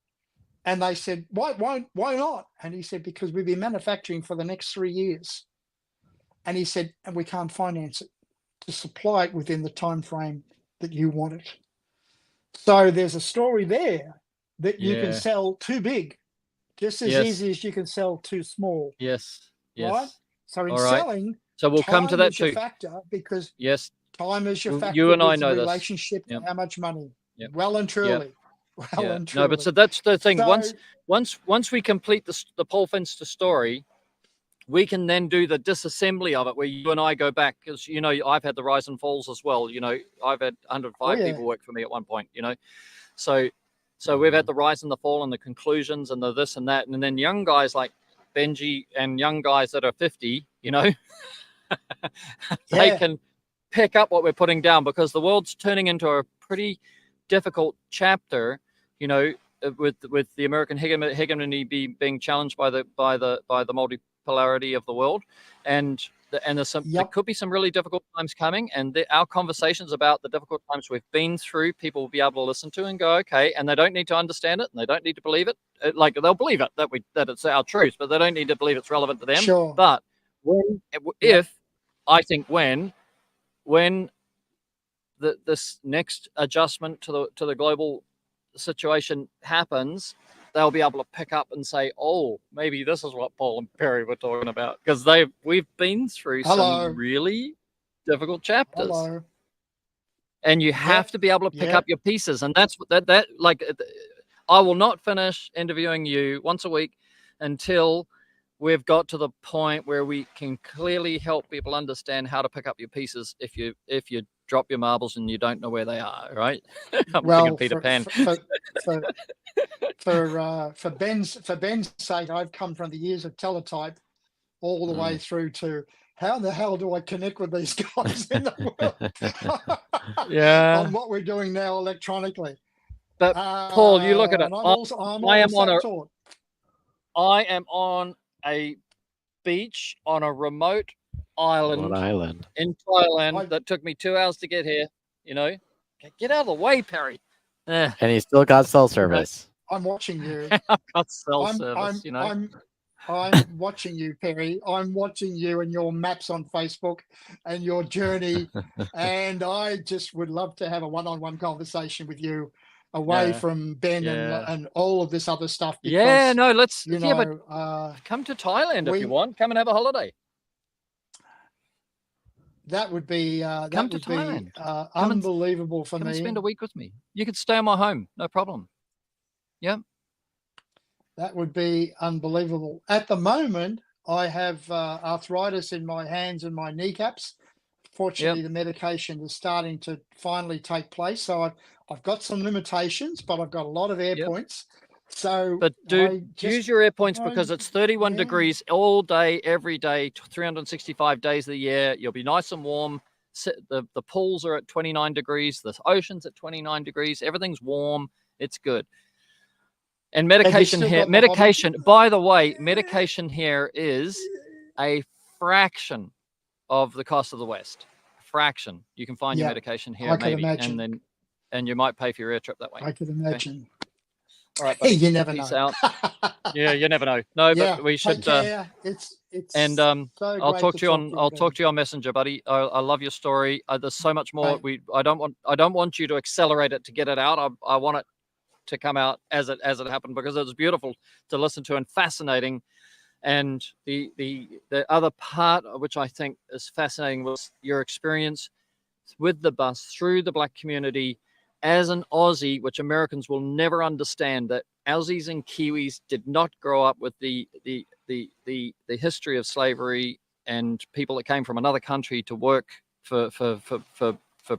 And they said, why not? And he said, because we've been manufacturing for the next 3 years. And he said, and we can't finance it to supply it within the time frame that you want it. So there's a story there that you can sell too big, just as easy as you can sell too small. Yes. Right? So in selling, so we'll come to that too. Factor, because time is your factor. You and I know the relationship this. How much money? Well and truly. No, but so that's the thing. So, once we complete the Paul Finster story, we can then do the disassembly of it, where you and I go back, because you know I've had the rise and falls as well. You know, I've had 105 people work for me at one point. You know, so we've had the rise and the fall and the conclusions and the this and that, and then young guys like Benji and young guys that are 50, you know, they can pick up what we're putting down, because the world's turning into a pretty difficult chapter. You know, with the American hegemony being challenged by the polarity of the world, and there's there could be some really difficult times coming, and our conversations about the difficult times we've been through, people will be able to listen to and go, okay, and they don't need to understand it, and they don't need to believe it. Like, they'll believe it that it's our truth, but they don't need to believe it's relevant to them. Sure. But when this next adjustment to the global situation happens, they'll be able to pick up and say, oh, maybe this is what Paul and Perry were talking about, because we've been through some really difficult chapters. Hello. And you have to be able to pick up your pieces. And that's that like, I will not finish interviewing you once a week until we've got to the point where we can clearly help people understand how to pick up your pieces if you drop your marbles and you don't know where they are, right? I'm thinking Peter Pan. For Ben's sake, I've come from the years of teletype all the way through to how the hell do I connect with these guys in the world? On what we're doing now electronically. But Paul, you look at it. I am on a beach on a remote island in Thailand that took me 2 hours to get here. You know, get out of the way, Perry. And he still got cell service. I'm watching you. I've got cell service. I'm watching you, Perry. I'm watching you and your maps on Facebook and your journey. And I just would love to have a one-on-one conversation with you away from Ben and all of this other stuff. Because, let's come to Thailand if you want. Come and have a holiday. That would be unbelievable for me. Come and spend a week with me. You could stay in my home, no problem. Yeah. That would be unbelievable. At the moment, I have arthritis in my hands and my kneecaps. Fortunately, the medication is starting to finally take place. So I've got some limitations, but I've got a lot of air points. So, but use your air points because it's 31 degrees all day, every day, 365 days of the year. You'll be nice and warm. The pools are at 29 degrees. The ocean's at 29 degrees. Everything's warm. It's good. And medication here, by the way, medication here is a fraction of the cost of the West. Fraction. You can find your medication here, maybe, and you might pay for your air trip that way. I could imagine. Okay. All right, hey, you never Peace know. Out. Yeah, you never know. No, but we should. It's and so I'll talk to you on. I'll talk to you on Messenger, buddy. I love your story. There's so much more. I don't want you to accelerate it to get it out. I want it to come out as it happened, because it was beautiful to listen to and fascinating. And the other part, which I think is fascinating, was your experience with the bus through the Black community as an Aussie, which Americans will never understand, that Aussies and Kiwis did not grow up with the history of slavery and people that came from another country to work for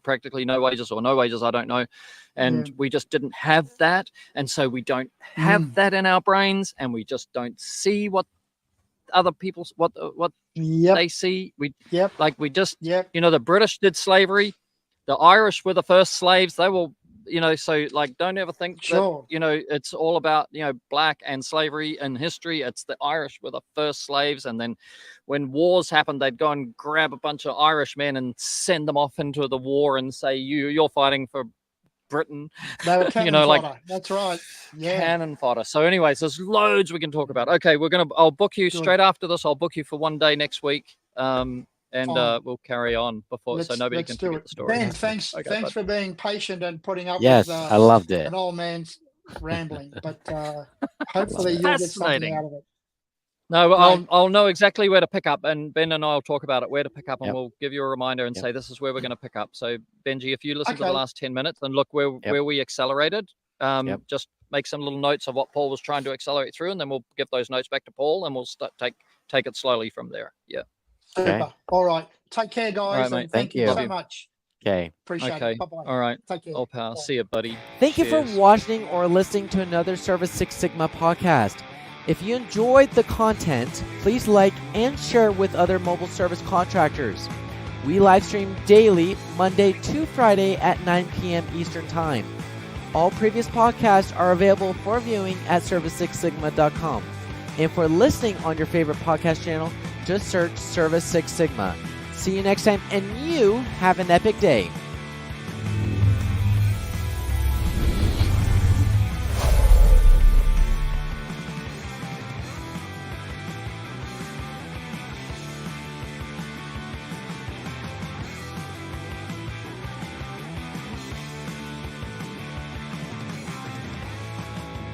practically no wages or no wages, I don't know. And we just didn't have that. And so we don't have that in our brains, and we just don't see what other people's, what they see. We the British did slavery. The Irish were the first slaves. They will, so like, don't ever think that, it's all about, black and slavery and history. It's the Irish were the first slaves. And then when wars happened, they'd go and grab a bunch of Irish men and send them off into the war and say, you're fighting for Britain. They were cannon fodder. That's right. Yeah. Cannon fodder. So anyways, there's loads we can talk about. Okay. I'll book you straight after this. I'll book you for one day next week. And we'll carry on so nobody can forget the story. Ben, thanks for being patient and putting up with I loved it. An old man's rambling, but hopefully you'll get something out of it. No, I'll know exactly where to pick up, and Ben and I will talk about it, where to pick up, and we'll give you a reminder and say this is where we're going to pick up. So Benji, if you listen to the last 10 minutes and look where we accelerated, just make some little notes of what Paul was trying to accelerate through, and then we'll give those notes back to Paul, and we'll take it slowly from there. Yeah. Okay. All right. Take care, guys. Right, and thank you so much. Okay. Appreciate it. Bye-bye. All right. Take care. All power. See you, buddy. Thank you for watching or listening to another Service Six Sigma podcast. If you enjoyed the content, please like and share with other mobile service contractors. We live stream daily, Monday to Friday at 9 p.m. Eastern Time. All previous podcasts are available for viewing at service6sigma.com. And for listening on your favorite podcast channel, just search Service Six Sigma. See you next time, and you have an epic day.